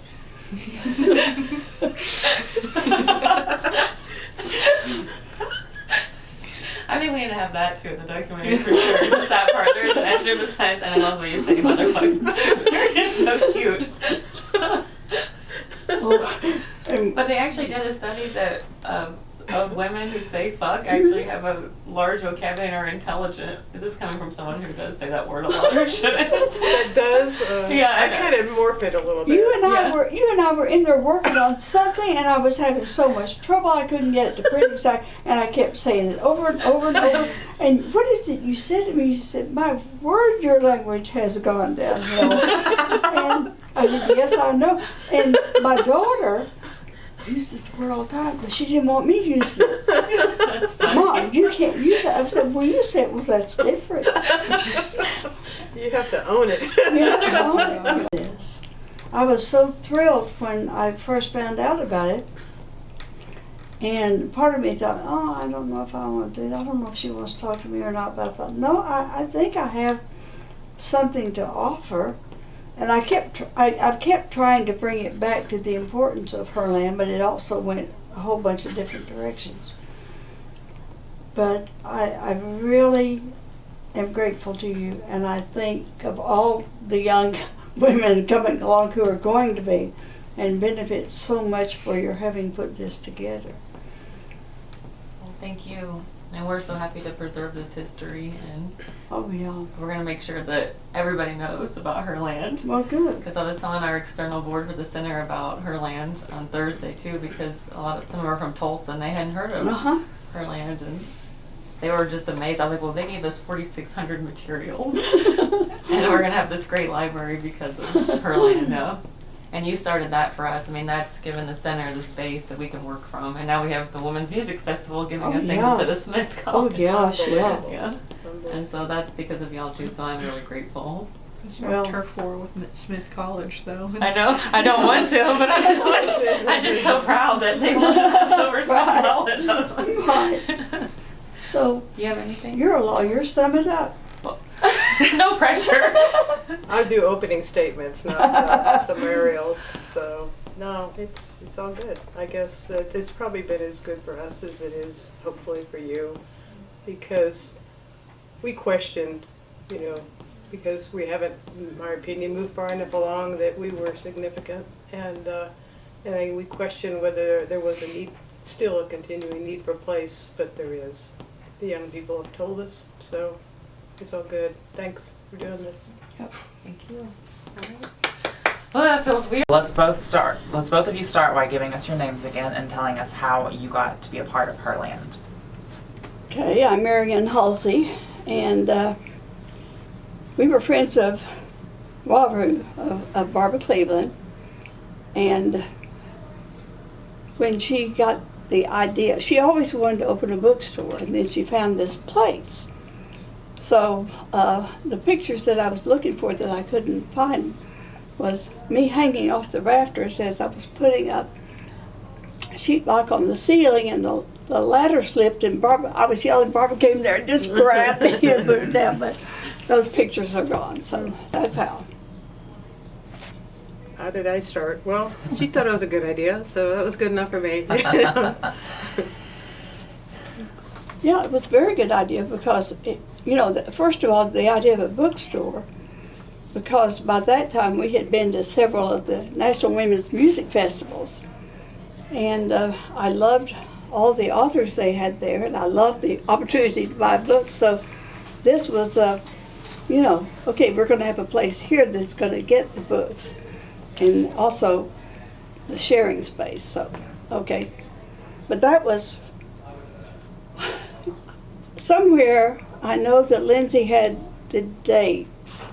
I think we need to have that too in the documentary for sure. Just that part. There's an extra besides, and I love what you say, motherfucker. It's so cute. But they actually did a study that of women who say fuck actually have a large vocabulary and are intelligent. This is coming from someone who does say that word a lot or shouldn't.
It does.
Yeah,
I kind of morph it a little bit.
You and I were in there working on something, and I was having so much trouble I couldn't get it to print exact, and I kept saying it over and over and over. And what is it you said to me? You said, "My word, your language has gone downhill." And I said, "Yes, I know." And my daughter uses the word all the time, but she didn't want me to use it.
That's funny.
"Mom, you can't use it." I said, "Well, you said, well, that's different."
You have to own it.
You have to own this. I was so thrilled when I first found out about it. And part of me thought, "Oh, I don't know if I want to do that. I don't know if she wants to talk to me or not." But I thought, no, I think I have something to offer. And I've kept trying to bring it back to the importance of Herland, but it also went a whole bunch of different directions. But I really am grateful to you, and I think of all the young women coming along who are going to be, and benefit so much for your having put this together.
Well, thank you. And we're so happy to preserve this history, and
Oh, yeah.
we're going to make sure that everybody knows about Herland.
Well, good.
Because I was telling our external board for the center about Herland on Thursday too, because some of them are from Tulsa and they hadn't heard of
Uh-huh.
Herland, and they were just amazed. I was like, well, they gave us 4,600 materials, and we're gonna have this great library because of Herland. No? And you started that for us. I mean, that's given the center the space that we can work from, and now we have the Women's Music Festival giving
Oh,
us things
yeah.
instead of Smith
Oh,
College.
gosh, yeah.
Yeah. And so that's because of y'all too. So I'm really grateful.
It's
Well-
not turf war with Smith College, though.
I know. I don't want to, but I'm just like, I'm just so proud that they wanted us over Smith
Right.
College. I was like,
Right. So,
do you have anything?
you're a lawyer, sum it up.
Well, no pressure.
I do opening statements, not summarils. So no, it's all good. I guess it's probably been as good for us as it is hopefully for you, because we questioned, because we haven't, in my opinion, moved far enough along that we were significant, and we questioned whether there was still a continuing need for a place, but there is. The young people have told us, so it's all good. Thanks for doing this.
Thank you. All right. Well, that feels weird.
Let's both of you start by giving us your names again and telling us how you got to be a part of Herland.
Okay, I'm Marian Halsey, and we were friends of Barbara Cleveland, and when she got the idea, she always wanted to open a bookstore, and then she found this place. So the pictures that I was looking for that I couldn't find was me hanging off the rafters as I was putting up sheetrock on the ceiling, and the ladder slipped, and I was yelling, Barbara came there and just grabbed me and put it down, but those pictures are gone, so that's how.
How did I start? Well, she thought it was a good idea, so that was good enough for me.
Yeah, it was a very good idea because, first of all, the idea of a bookstore, because by that time we had been to several of the National Women's Music Festivals, and I loved all the authors they had there, and I loved the opportunity to buy books, so this was, okay, we're going to have a place here that's going to get the books, and also the sharing space, so, okay. But that was somewhere. I know that Lindsay had the dates,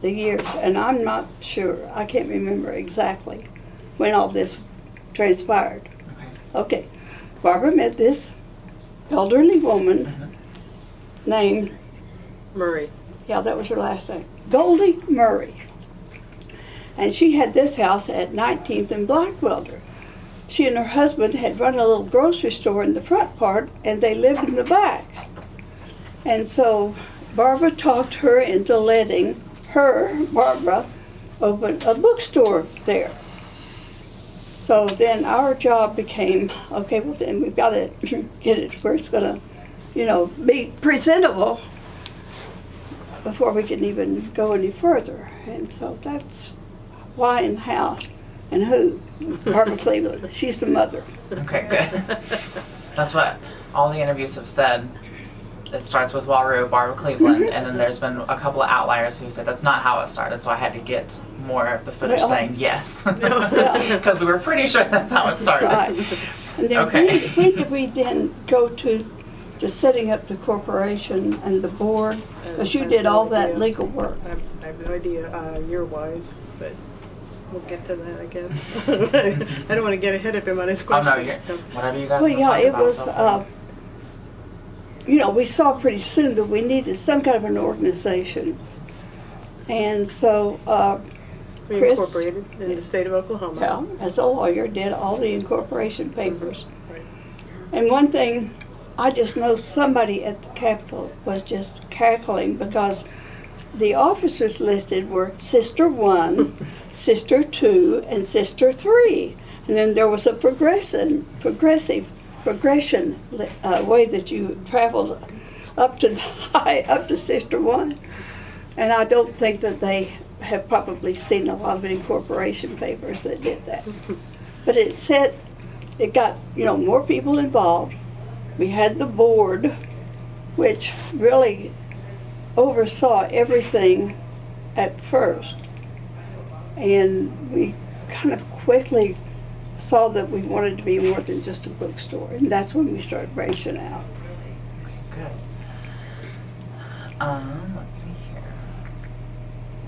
the years, and I'm not sure. I can't remember exactly when all this transpired. Okay. Barbara met this elderly woman named
Murray.
Yeah, that was her last name, Goldie Murray. And she had this house at 19th and Blackwelder. She and her husband had run a little grocery store in the front part, and they lived in the back. And so Barbara talked her into letting Barbara, open a bookstore there. So then our job became, okay, well then we've got to get it where it's going to, be presentable before we can even go any further. And so that's why and how and who. Barbara Cleveland. She's the mother.
Okay, good. That's what all the interviews have said. It starts with Waru, Barbara Cleveland, and then there's been a couple of outliers who said that's not how it started, so I had to get more of the footage
Well,
saying yes.
yeah.
Because we were pretty sure that's how it started.
Right. And then
Okay.
when did we then go to setting up the corporation and the board? Because you did all that legal work.
I have no idea year-wise, but we'll get to that, I guess. I don't want to get ahead of him on his
Oh
questions.
no, whatever you guys
Well,
want to
yeah,
talk
it
about,
was,
so
we saw pretty soon that we needed some kind of an organization. And so
We
Kris,
incorporated in the state of Oklahoma.
as a lawyer, did all the incorporation papers.
Right.
And one thing, I just know somebody at the Capitol was just cackling because the officers listed were Sister 1, Sister 2, and Sister 3. And then there was a progression way that you traveled up to the high, up to Sister One. And I don't think that they have probably seen a lot of incorporation papers that did that. But it got, more people involved. We had the board, which really oversaw everything at first. And we kind of quickly saw that we wanted to be more than just a bookstore. And that's when we started branching out.
Good. Let's see here.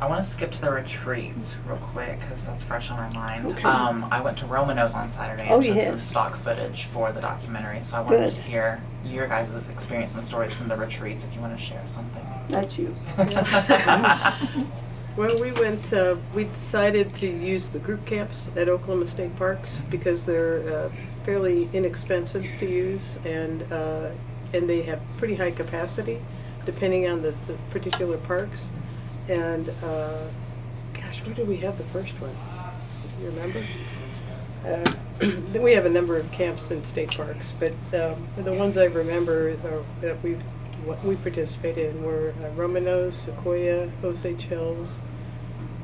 I want to skip to the retreats real quick because that's fresh on my mind.
Okay.
I went to Romano's on Saturday and
Oh,
took
yes.
some stock footage for the documentary. So I wanted
Good.
to hear your guys' experience and stories from the retreats if you want to share something.
That's you.
Well, we decided to use the group camps at Oklahoma State Parks because they're fairly inexpensive to use and they have pretty high capacity depending on the particular parks. And gosh, where did we have the first one? Do you remember? Then we have a number of camps in state parks, but the ones I remember that we participated in were Romano's, Sequoia, Osage Hills.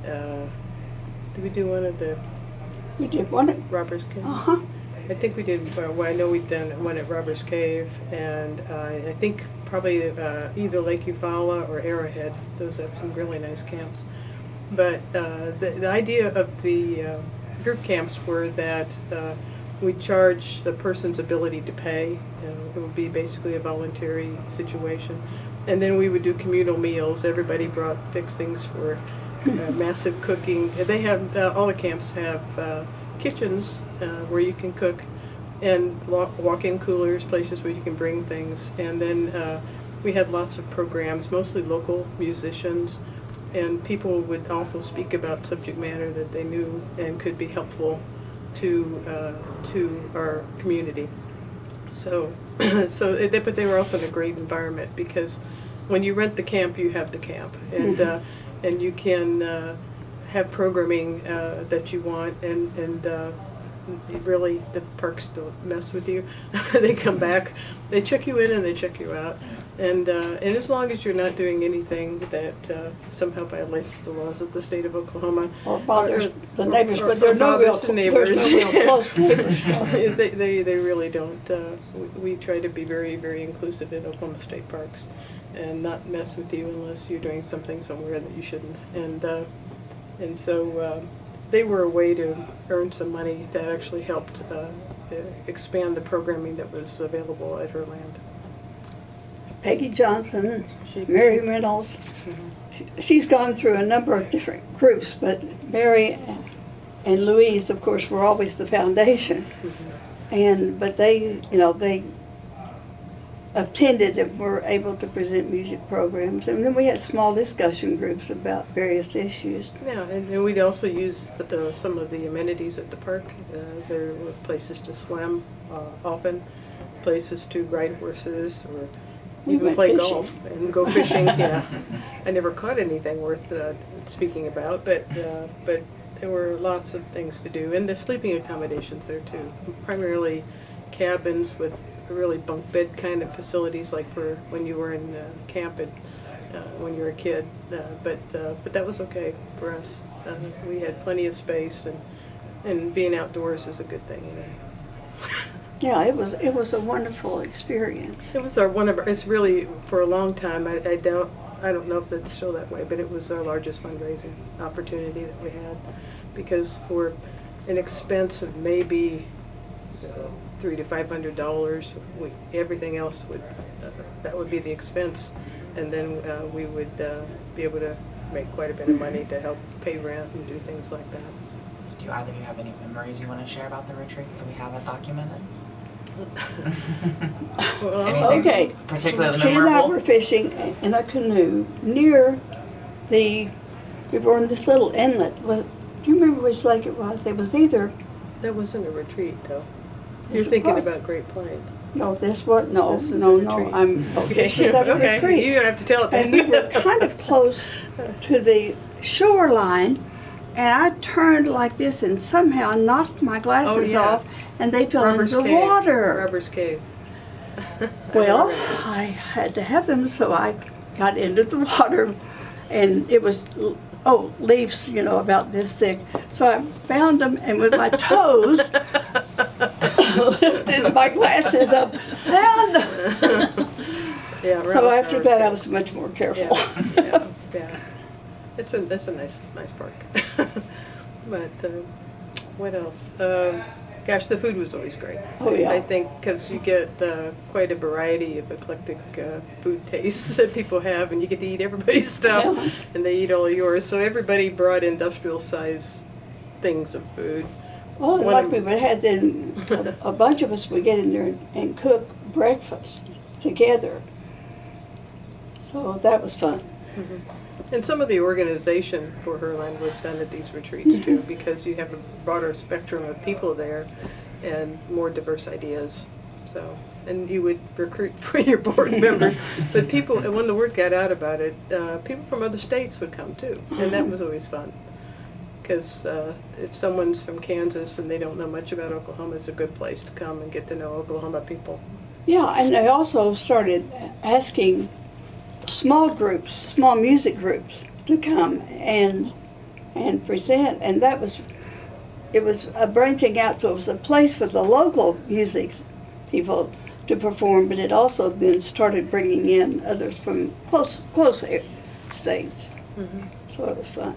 Did we do one of the
We did one at,
Robbers Cave?
uh-huh.
I think we did. Well, I know we've done one at Robbers Cave, and I think probably either Lake Eufaula or Arrowhead. Those have some really nice camps. But the idea of the group camps were that we charge the person's ability to pay. It would be basically a voluntary situation. And then we would do communal meals. Everybody brought fixings for massive cooking. They have, all the camps have kitchens where you can cook and walk-in coolers, places where you can bring things. And then we had lots of programs, mostly local musicians. And people would also speak about subject matter that they knew and could be helpful to our community. So, but they were also in a great environment because when you rent the camp, you have the camp, and you can have programming that you want, and really the parks don't mess with you. They come back, they check you in and they check you out. And as long as you're not doing anything that somehow violates the laws of the state of Oklahoma,
Or bothers the neighbors, but they're no real,
bothers the neighbors.
there's no real close neighbors. So.
they really don't. We try to be very, very inclusive in Oklahoma State Parks, and not mess with you unless you're doing something somewhere that you shouldn't. And so they were a way to earn some money that actually helped expand the programming that was available at Herland.
Peggy Johnson, Mary Reynolds. She's gone through a number of different groups, but Mary and Louise, of course, were always the foundation. But they attended and were able to present music programs. And then we had small discussion groups about various issues.
Yeah, and we'd also use some of the amenities at the park. There were places to swim often, places to ride horses, or
We
even
went
play
fishing.
golf and go fishing. Yeah, I never caught anything worth speaking about, but there were lots of things to do, and the sleeping accommodations there too. Primarily cabins with really bunk bed kind of facilities, like for when you were in camp when you were a kid. But that was okay for us. We had plenty of space, and being outdoors is a good thing.
Yeah, it was a wonderful experience.
It was it's really, for a long time, I don't know if it's still that way, but it was our largest fundraising opportunity that we had, because for an expense of maybe $300 to $500, everything else that would be the expense, and then we would be able to make quite a bit of money to help pay rent and do things like that.
Do either of you have any memories you want to share about the retreats that we haven't documented?
Well,
Anything
Okay.
particularly
She and I
memorable?
were fishing in a canoe near we were in this little inlet. Do you remember which lake it was? It was either,
that wasn't a retreat, though.
Yes,
You're
it
thinking
was.
about Great Plains.
no, this was, no,
This was
no,
a
no,
retreat.
this was at a
Okay,
retreat.
you're gonna have to tell it then.
And we were kind of close to the shoreline, and I turned like this and somehow knocked my glasses
yeah.
off, and they fell
Robert's
into the
Cave.
water.
Robert's Cave.
Well, I had to have them, so I got into the water, and it was, leaves, about this thick. So I found them, and with my toes, lifted my glasses up, found them.
Yeah,
So
Robert's
after that, I
Cave.
was much more careful.
Yeah. That's a nice park. But what else? Gosh, the food was always great.
Oh, yeah.
I think because you get quite a variety of eclectic food tastes that people have, and you get to eat everybody's stuff,
Yeah.
and they eat all of yours. So everybody brought industrial size things of food.
Well,
One
like
of-
we would have then, a bunch of us would get in there and cook breakfast together. So that was fun.
And some of the organization for Herland was done at these retreats too, because you have a broader spectrum of people there and more diverse ideas. So, and you would recruit for your board members, but people, and when the word got out about it, people from other states would come too, and that was always fun. Because if someone's from Kansas and they don't know much about Oklahoma, it's a good place to come and get to know Oklahoma people.
Yeah, and they also started asking small groups, small music groups, to come and present, and it was a branching out, so it was a place for the local music people to perform, but it also then started bringing in others from close states. So it was fun.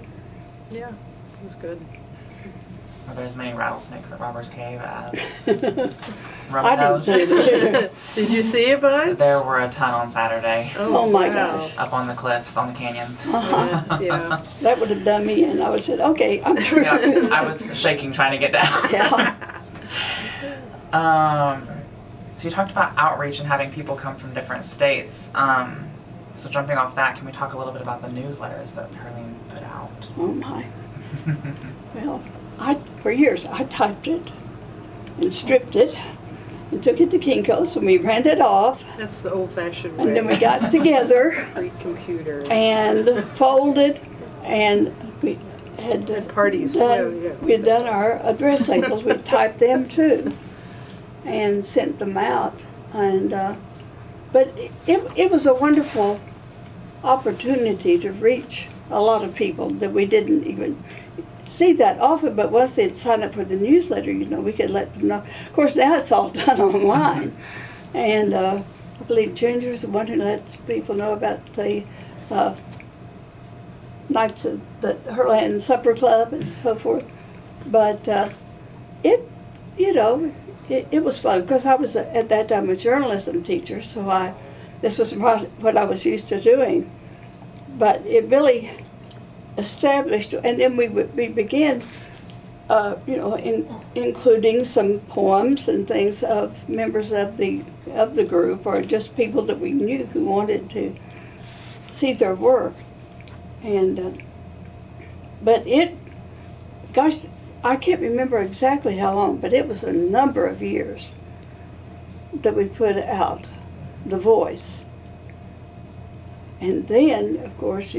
Yeah, it was good.
Were there as many rattlesnakes at Robert's Cave as
I didn't
Romanos?
see them.
Did you see a bunch?
There were a ton on Saturday.
Oh my
wow.
gosh.
Up on the cliffs, on the canyons.
Yeah.
That would have done me in. I would have said, okay, I'm through.
Yeah, I was shaking trying to get down.
Yeah.
So you talked about outreach and having people come from different states. So jumping off that, can we talk a little bit about the newsletters that Herland put out?
Oh my. Well, for years I typed it and stripped it and took it to Kinko's and we ran it off,
That's the old-fashioned way.
and then we got together
Pre-computer.
and folded, and we had
And parties.
done,
Yeah.
we had done our address labels. We typed them too and sent them out, and but it was a wonderful opportunity to reach a lot of people that we didn't even see that often, but once they'd sign up for the newsletter, we could let them know. Of course, now it's all done online, and I believe Ginger's the one who lets people know about the nights at the Herland Supper Club and so forth. But it was fun because I was at that time a journalism teacher, so this was what I was used to doing. But it really established, and then we began, including some poems and things of members of the group, or just people that we knew who wanted to see their work. And but I can't remember exactly how long, but it was a number of years that we put out The Voice. And then, of course,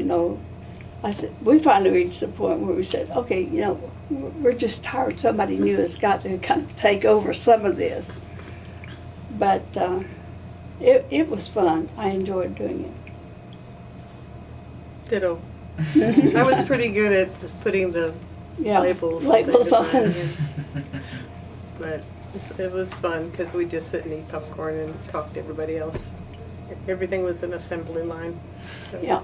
I said, we finally reached the point where we said, okay, we're just tired. Somebody new has got to kind of take over some of this. But it was fun. I enjoyed doing it.
Ditto. I was pretty good at putting the labels and
labels
things
on.
But it was fun because we just sit and eat popcorn and talk to everybody else. Everything was an assembly line. So.
Yeah.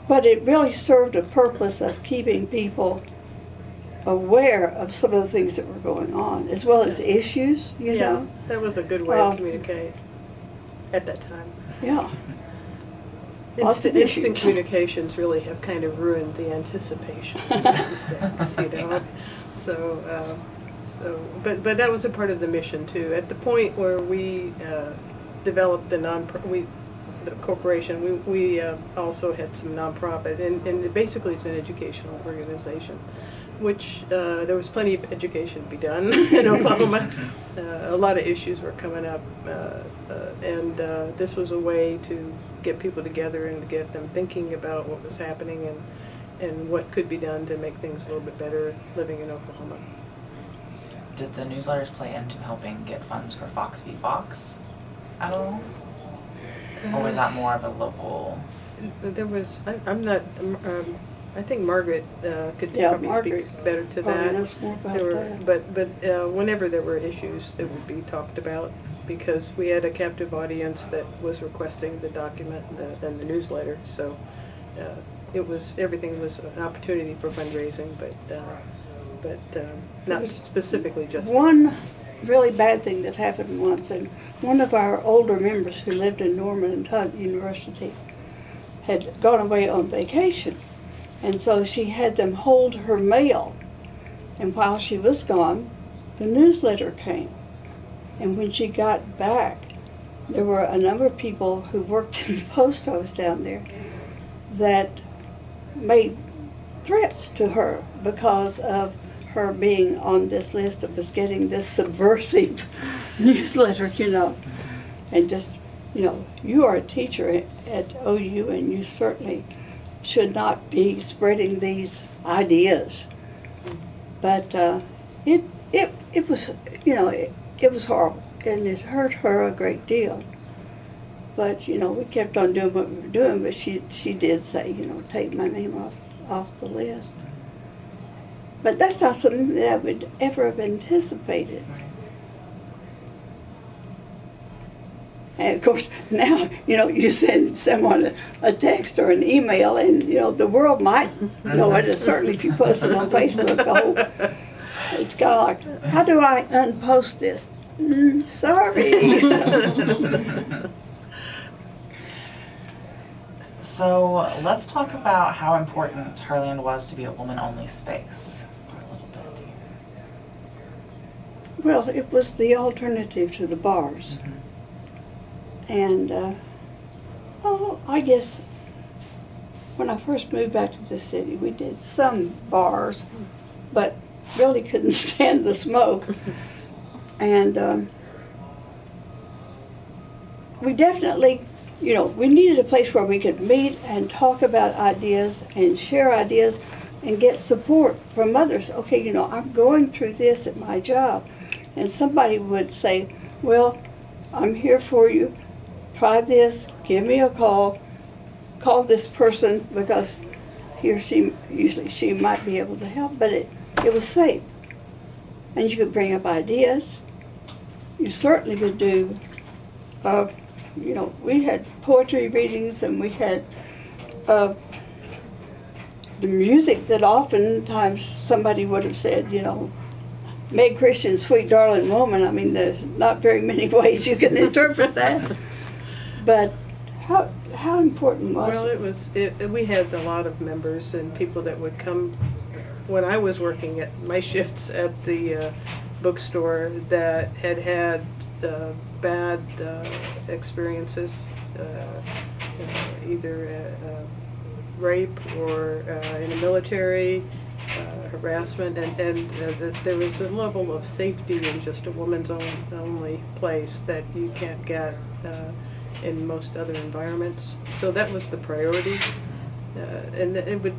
But it really served a purpose of keeping people aware of some of the things that were going on, as well as issues,
Yeah, that was a good way to communicate at that time.
Yeah. Lots of
Instant
issues.
communications really have kind of ruined the anticipation of these things, So, but that was a part of the mission too. At the point where we developed the corporation, we also had some nonprofit, and basically it's an educational organization, which there was plenty of education to be done in Oklahoma. A lot of issues were coming up, and this was a way to get people together and to get them thinking about what was happening and what could be done to make things a little bit better living in Oklahoma.
Did the newsletters play into helping get funds for Fox v. Fox at all? Or was that more of a local?
There was, I'm not, I think Margaret could
Yeah,
probably
Margaret
speak better to
probably
that.
knows more about
There were,
that.
but whenever there were issues, it would be talked about, because we had a captive audience that was requesting the document and the newsletter, so everything was an opportunity for fundraising, but not specifically just.
One really bad thing that happened once, and one of our older members who lived in Norman and Tuck University had gone away on vacation, and so she had them hold her mail, and while she was gone, the newsletter came. And when she got back, there were a number of people who worked in the post office down there that made threats to her because of her being on this list of us getting this subversive newsletter, and just, you are a teacher at OU, and you certainly should not be spreading these ideas. But it was, it was horrible, and it hurt her a great deal. But, we kept on doing what we were doing, but she did say, take my name off the list. But that's not something that I would ever have anticipated. And of course, now, you send someone a text or an email, and, the world might know it. Certainly if you post it on Facebook, it's kind of like, how do I unpost this? Sorry.
So let's talk about how important Herland was to be a woman-only space for a little bit.
Well, it was the alternative to the bars.
Mm-hmm.
And, I guess when I first moved back to the city, we did some bars, but really couldn't stand the smoke. And we definitely, we needed a place where we could meet and talk about ideas and share ideas and get support from others. Okay, I'm going through this at my job. And somebody would say, well, I'm here for you. Try this, give me a call this person, because he or she might be able to help, but it was safe. And you could bring up ideas. You certainly could do, we had poetry readings, and we had the music that oftentimes somebody would have said, Meg Christian's Sweet Darling Woman. I mean, there's not very many ways you can interpret that. But how important was
Well, we had a lot of members and people that would come when I was working at my shifts at the bookstore that had bad experiences, either rape or in the military, harassment, and there was a level of safety in just a woman's only place that you can't get in most other environments. So that was the priority. And it would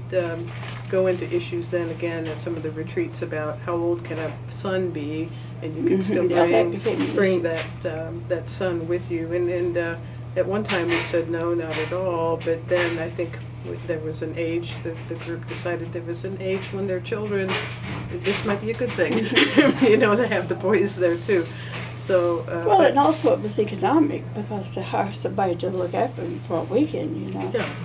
go into issues then again at some of the retreats about how old can a son be, and you can still bring that son with you. And at one time we said no, not at all, but then I think there was an age, the group decided there was an age when they're children, this might be a good thing, to have the boys there too. So,
and also it was economic, because to hire somebody to look after them for a weekend,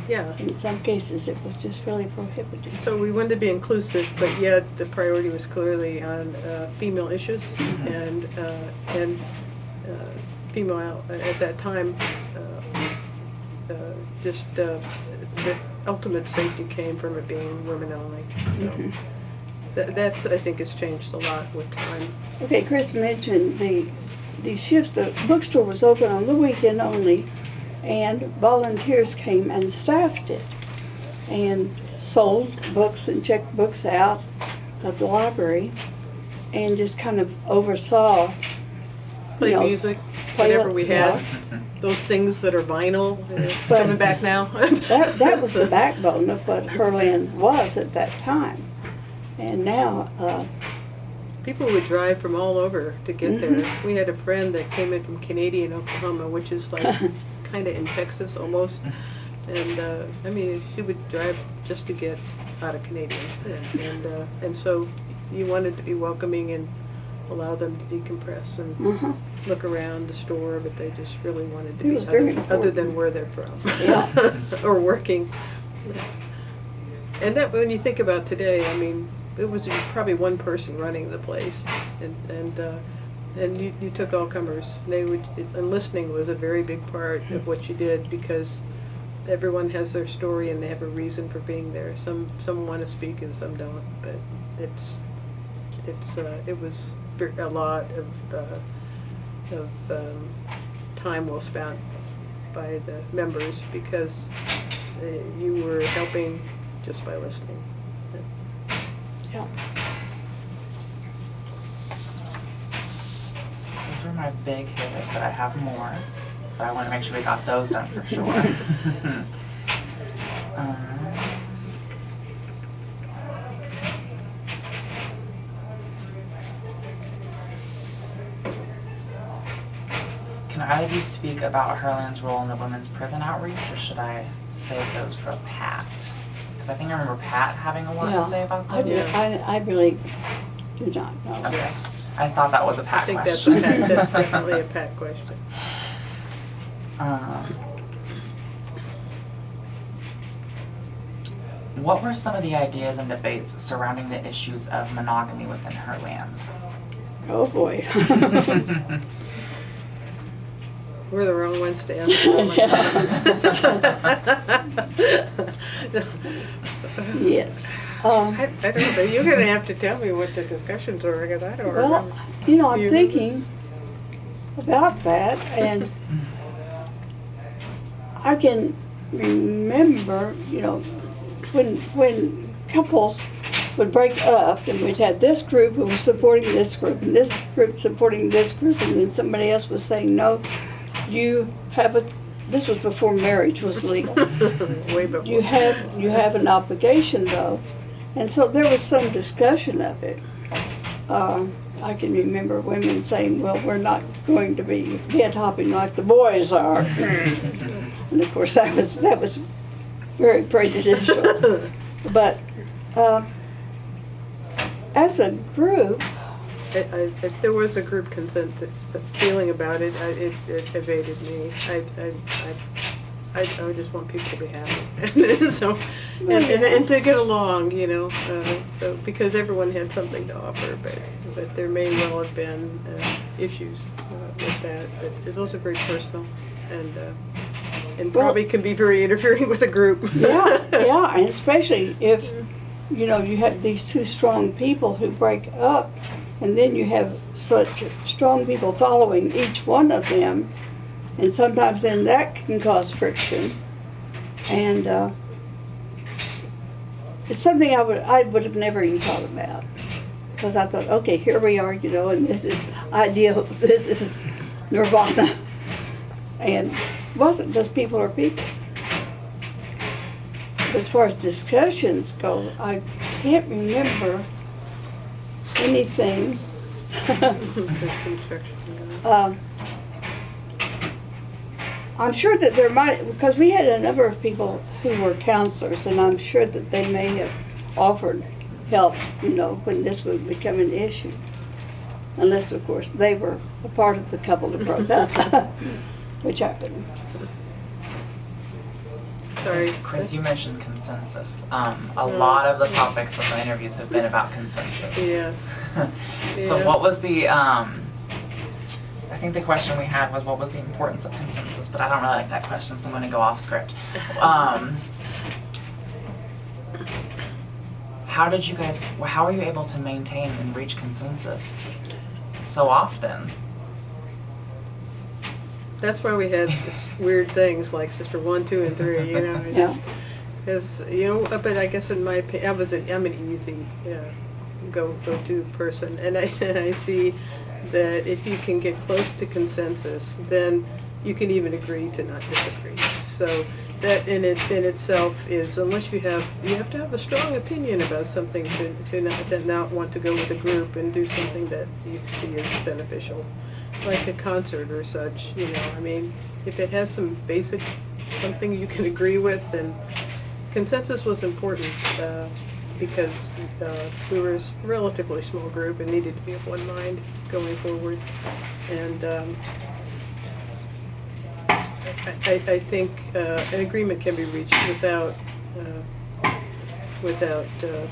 Yeah.
In some cases it was just really prohibitive.
So we wanted to be inclusive, but yet the priority was clearly on female issues, and female at that time. The ultimate safety came from it being women only. So that's, I think, has changed a lot with time.
Okay, Kris mentioned the shifts. The bookstore was open on the weekend only, and volunteers came and staffed it and sold books and checked books out of the library, and just kind of oversaw.
Play music, whatever we had. those things that are vinyl, it's
But-
coming back now.
That was the backbone of what Herland was at that time. And now,
People would drive from all over to get
Mm-hmm.
there. We had a friend that came in from Canadian, Oklahoma, which is like kind of in Texas almost. And I mean, she would drive just to get out of Canadian. And so you wanted to be welcoming and allow them to decompress and
uh-huh.
look around the store, but they just really wanted to
It
be
was very
other than
important.
where they're from.
Yeah.
Or working. And that, when you think about today, I mean, it was probably one person running the place, and you took all comers. And listening was a very big part of what you did, because everyone has their story and they have a reason for being there. Some want to speak and some don't, but it was a lot of time well spent by the members, because you were helping just by listening.
Yeah.
Those were my big hitters, but I have more. But I want to make sure we got those done for sure. Can either of you speak about Herland's role in the women's prison outreach, or should I save those for Pat? Because I think I remember Pat having a lot to say about
I,
those.
I really do not know.
Okay. I thought that was a Pat
I think
question.
that's definitely a Pat question.
What were some of the ideas and debates surrounding the issues of monogamy within Herland?
Oh, boy.
We're the wrong ones to ask.
Yes.
I don't know. You're going to have to tell me what the discussions are, because I don't
Well,
remember.
you know, I'm
You-
thinking about that, and I can remember, you know, when couples would break up, and we'd had this group who was supporting this group, and this group supporting this group, and then somebody else was saying, no, you have a, this was before marriage was legal.
Way before.
You have an obligation though, and so there was some discussion of it. I can remember women saying, "Well, we're not going to be head hopping like the boys are," and of course that was very prejudicial. But as a group,
If there was a group consensus feeling about it, it evaded me. I just want people to be happy, so and to get along, you know. So because everyone had something to offer, but there may well have been issues with that. But those are very personal, and
Well-
probably can be very interfering with a group.
yeah, and especially if you know you have these two strong people who break up, and then you have such strong people following each one of them, and sometimes then that can cause friction. And it's something I would have never even thought about, because I thought, okay, here we are, you know, and this is ideal, this is nirvana, and it wasn't, because people are people. As far as discussions go, I can't remember anything. I'm sure that there might, because we had a number of people who were counselors, and I'm sure that they may have offered help, you know, when this would become an issue. Unless, of course, they were a part of the couple that broke up, which happened.
Sorry,
Kris, you mentioned consensus. A lot of the topics of the interviews have been about consensus.
Yes.
So
Yeah.
what was the, I think the question we had was, what was the importance of consensus? But I don't really like that question, so I'm gonna go off script. How did you guys, how were you able to maintain and reach consensus so often?
That's why we had this weird things like Sister 1, 2, and 3. You know, because you know. But I guess in my opinion, I'm an easy go-to person, and I see that if you can get close to consensus, then you can even agree to not disagree. So that in itself is, unless you have to have a strong opinion about something to not want to go with a group and do something that you see as beneficial, like a concert or such. You know, I mean, if it has some basic something you can agree with, then consensus was important because we were a relatively small group and needed to be of one mind going forward. And I think an agreement can be reached without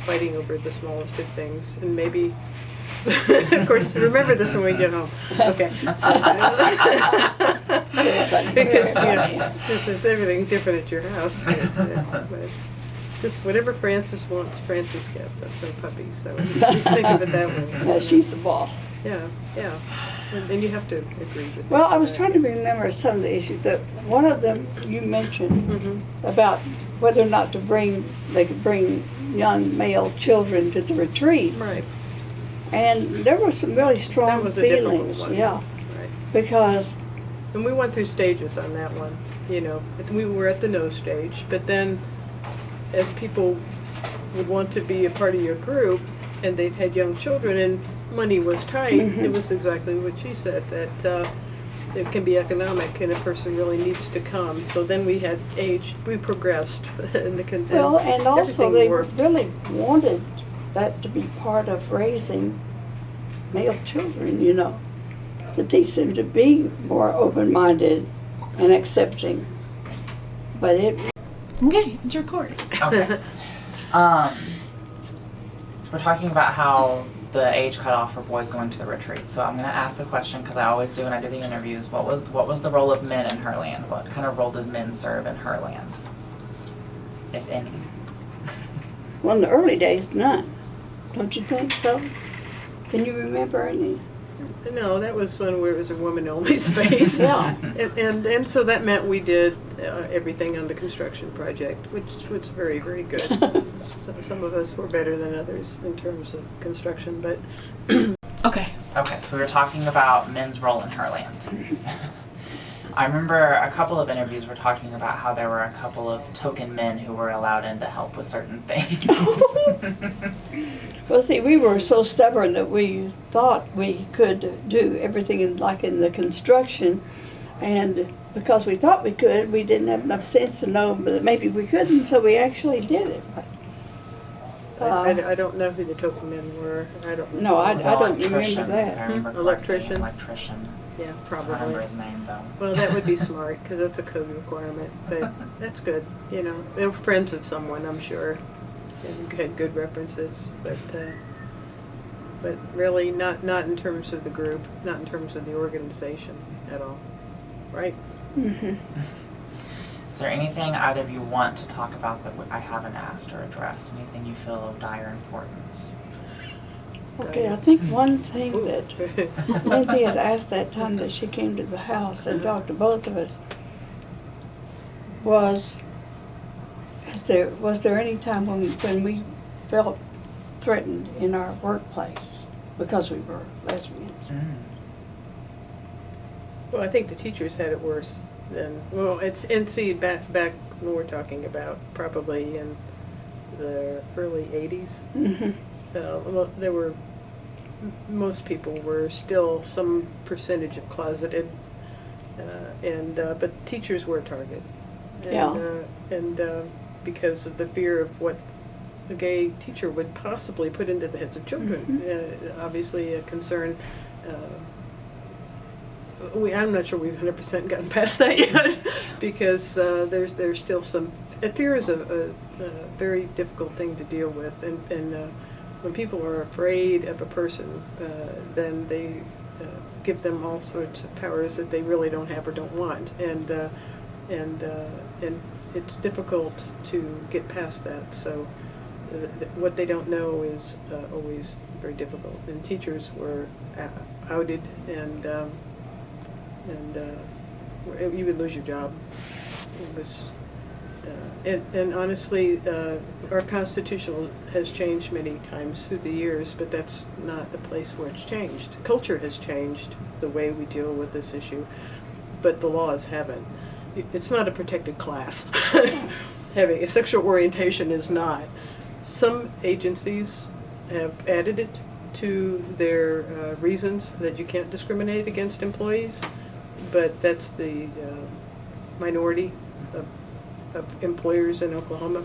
fighting over the smallest of things, and maybe. Of course, remember this when we get home. Okay. Because there's everything different at your house. But just whatever Frances wants, Frances gets. That's her puppy. So just think of it that way.
Yeah, she's the boss.
Yeah. And you have to agree with.
Well, I was trying to remember some of the issues. That one of them you mentioned about whether or not they could bring young male children to the retreats.
Right.
And there were some really strong
That was a difficult
feelings,
one.
yeah,
Right.
because
And we went through stages on that one, you know. We were at the no stage, but then as people would want to be a part of your group and they'd had young children and money was tight, it was exactly what she said, that it can be economic and a person really needs to come. So then we had age, we progressed. And
and also
everything
they
worked.
really wanted that to be part of raising male children, you know, to teach them to be more open-minded and accepting. But
Okay, it's recording.
Okay. So we're talking about how the age cutoff for boys going to the retreat. So I'm going to ask the question, because I always do when I do the interviews. What was the role of men in Herland? What kind of role did men serve in Herland, if any?
well, in the early days, none. Don't you think so? Can you remember any?
No, that was when it was a woman-only space.
Yeah.
And so that meant we did everything on the construction project, which was very, very good. Some of us were better than others in terms of construction, but
Okay.
Okay, so we were talking about men's role in Herland. I remember a couple of interviews were talking about how there were a couple of token men who were allowed in to help with certain things.
Well, see, we were so stubborn that we thought we could do everything in the construction, and because we thought we could, we didn't have enough sense to know that maybe we couldn't, so we actually did it.
I don't know who the token men were. I don't.
No, I
It was an
don't remember
electrician,
that.
if I remember correctly,
Electrician?
an electrician.
Yeah,
I don't
probably.
remember his name though.
Well, that would be smart because that's a code requirement. But that's good. You know, they were friends of someone, I'm sure, and had good references. But really, not in terms of the group, not in terms of the organization at all. Right?
Mm-hmm.
Is there anything either of you want to talk about that I haven't asked or addressed? Anything you feel of dire importance?
Okay, I think one thing that Lindsay had asked that time that she came to the house and talked to both of us was there any time when we felt threatened in our workplace because we were lesbians?
Well, I think the teachers had it worse than, well, and see, back when we're talking about probably in the early 80s, there were, most people were still some percentage of closeted, but teachers were a target. And because of the fear of what a gay teacher would possibly put into the heads of children. Obviously a concern. I'm not sure we've 100% gotten past that yet, because there's still some. Fear is a very difficult thing to deal with, and when people are afraid of a person, then they give them all sorts of powers that they really don't have or don't want, and it's difficult to get past that. So what they don't know is always very difficult, and teachers were outed, and you would lose your job. It was, and honestly, our Constitution has changed many times through the years, but that's not a place where it's changed. Culture has changed the way we deal with this issue. but the laws haven't. It's not a protected class. Having a sexual orientation is not. Some agencies have added it to their reasons that you can't discriminate against employees, but that's the minority of employers in Oklahoma.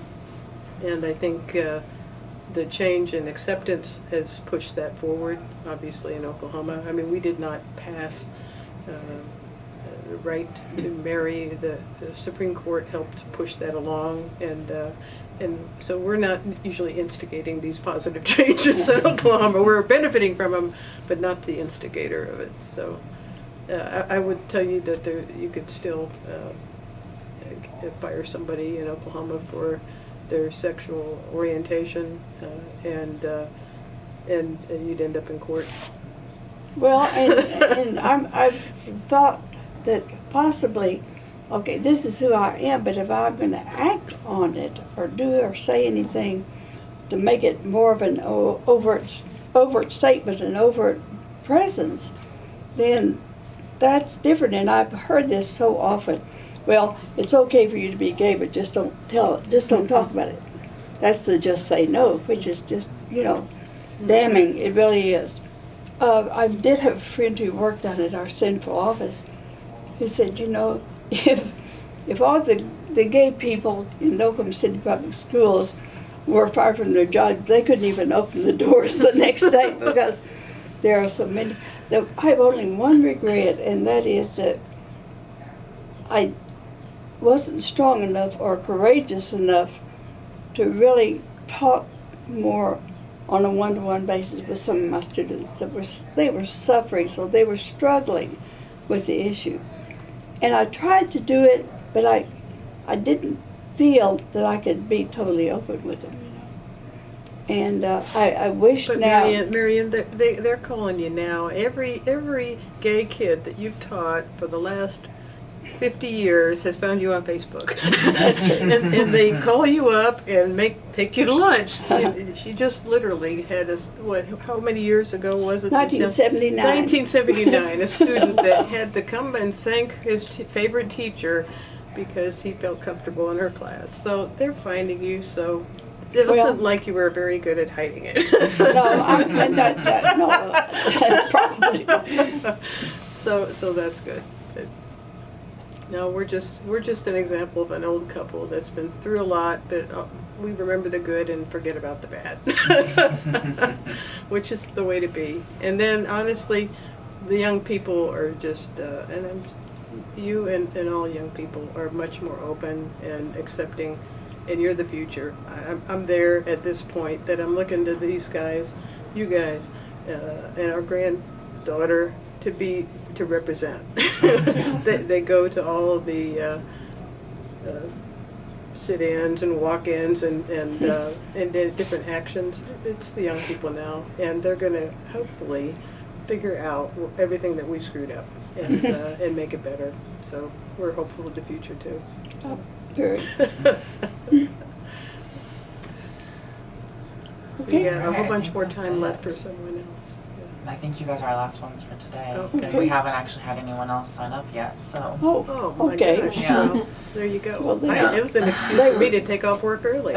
And I think the change in acceptance has pushed that forward, obviously, in Oklahoma. I mean, we did not pass the right to marry. The Supreme Court helped push that along, and so we're not usually instigating these positive changes in Oklahoma. We're benefiting from them, but not the instigator of it. So I would tell you that you could still fire somebody in Oklahoma for their sexual orientation, and you'd end up in court.
Well, and I've thought that possibly, okay, this is who I am, but if I'm going to act on it or do or say anything to make it more of an overt statement, an overt presence, then that's different. And I've heard this so often. Well, it's okay for you to be gay, but just don't tell it. Just don't talk about it. That's the just say no, which is just, damning. It really is. I did have a friend who worked down at our central office who said, if all the gay people in Oklahoma City Public Schools were fired from their jobs, they couldn't even open the doors the next day because there are so many. I have only one regret, and that is that I wasn't strong enough or courageous enough to really talk more on a one-to-one basis with some of my students. They were suffering, so they were struggling with the issue. And I tried to do it, but I didn't feel that I could be totally open with them. And I wish
but
now.
Marian, they're calling you now. Every gay kid that you've taught for the last 50 years has found you on Facebook.
That's true.
and they call you up and take you to lunch. She just literally had how many years ago was it?
1979.
1979, a student that had to come and thank his favorite teacher because he felt comfortable in her class. So they're finding you, so it wasn't like you were very good at hiding it.
No, probably.
So that's good. No, we're just an example of an old couple that's been through a lot, but we remember the good and forget about the bad, which is the way to be. And then, honestly, the young people are just, you and all young people are much more open and accepting, and you're the future. I'm there at this point that I'm looking to these guys, you guys, and our granddaughter to represent. They go to all the sit-ins and walk-ins and different actions. It's the young people now, and they're going to hopefully figure out everything that we screwed up and make it better. So we're hopeful of the future too.
Oh, very. Okay.
We got a whole bunch
Alright,
more
that's
time left for
it.
someone else.
I think you guys are our last ones for today.
Okay.
And we haven't actually had anyone else sign up yet, so.
Oh, my
okay.
gosh.
Yeah.
Well, there you go.
Well,
It was an excuse for me to take off work early.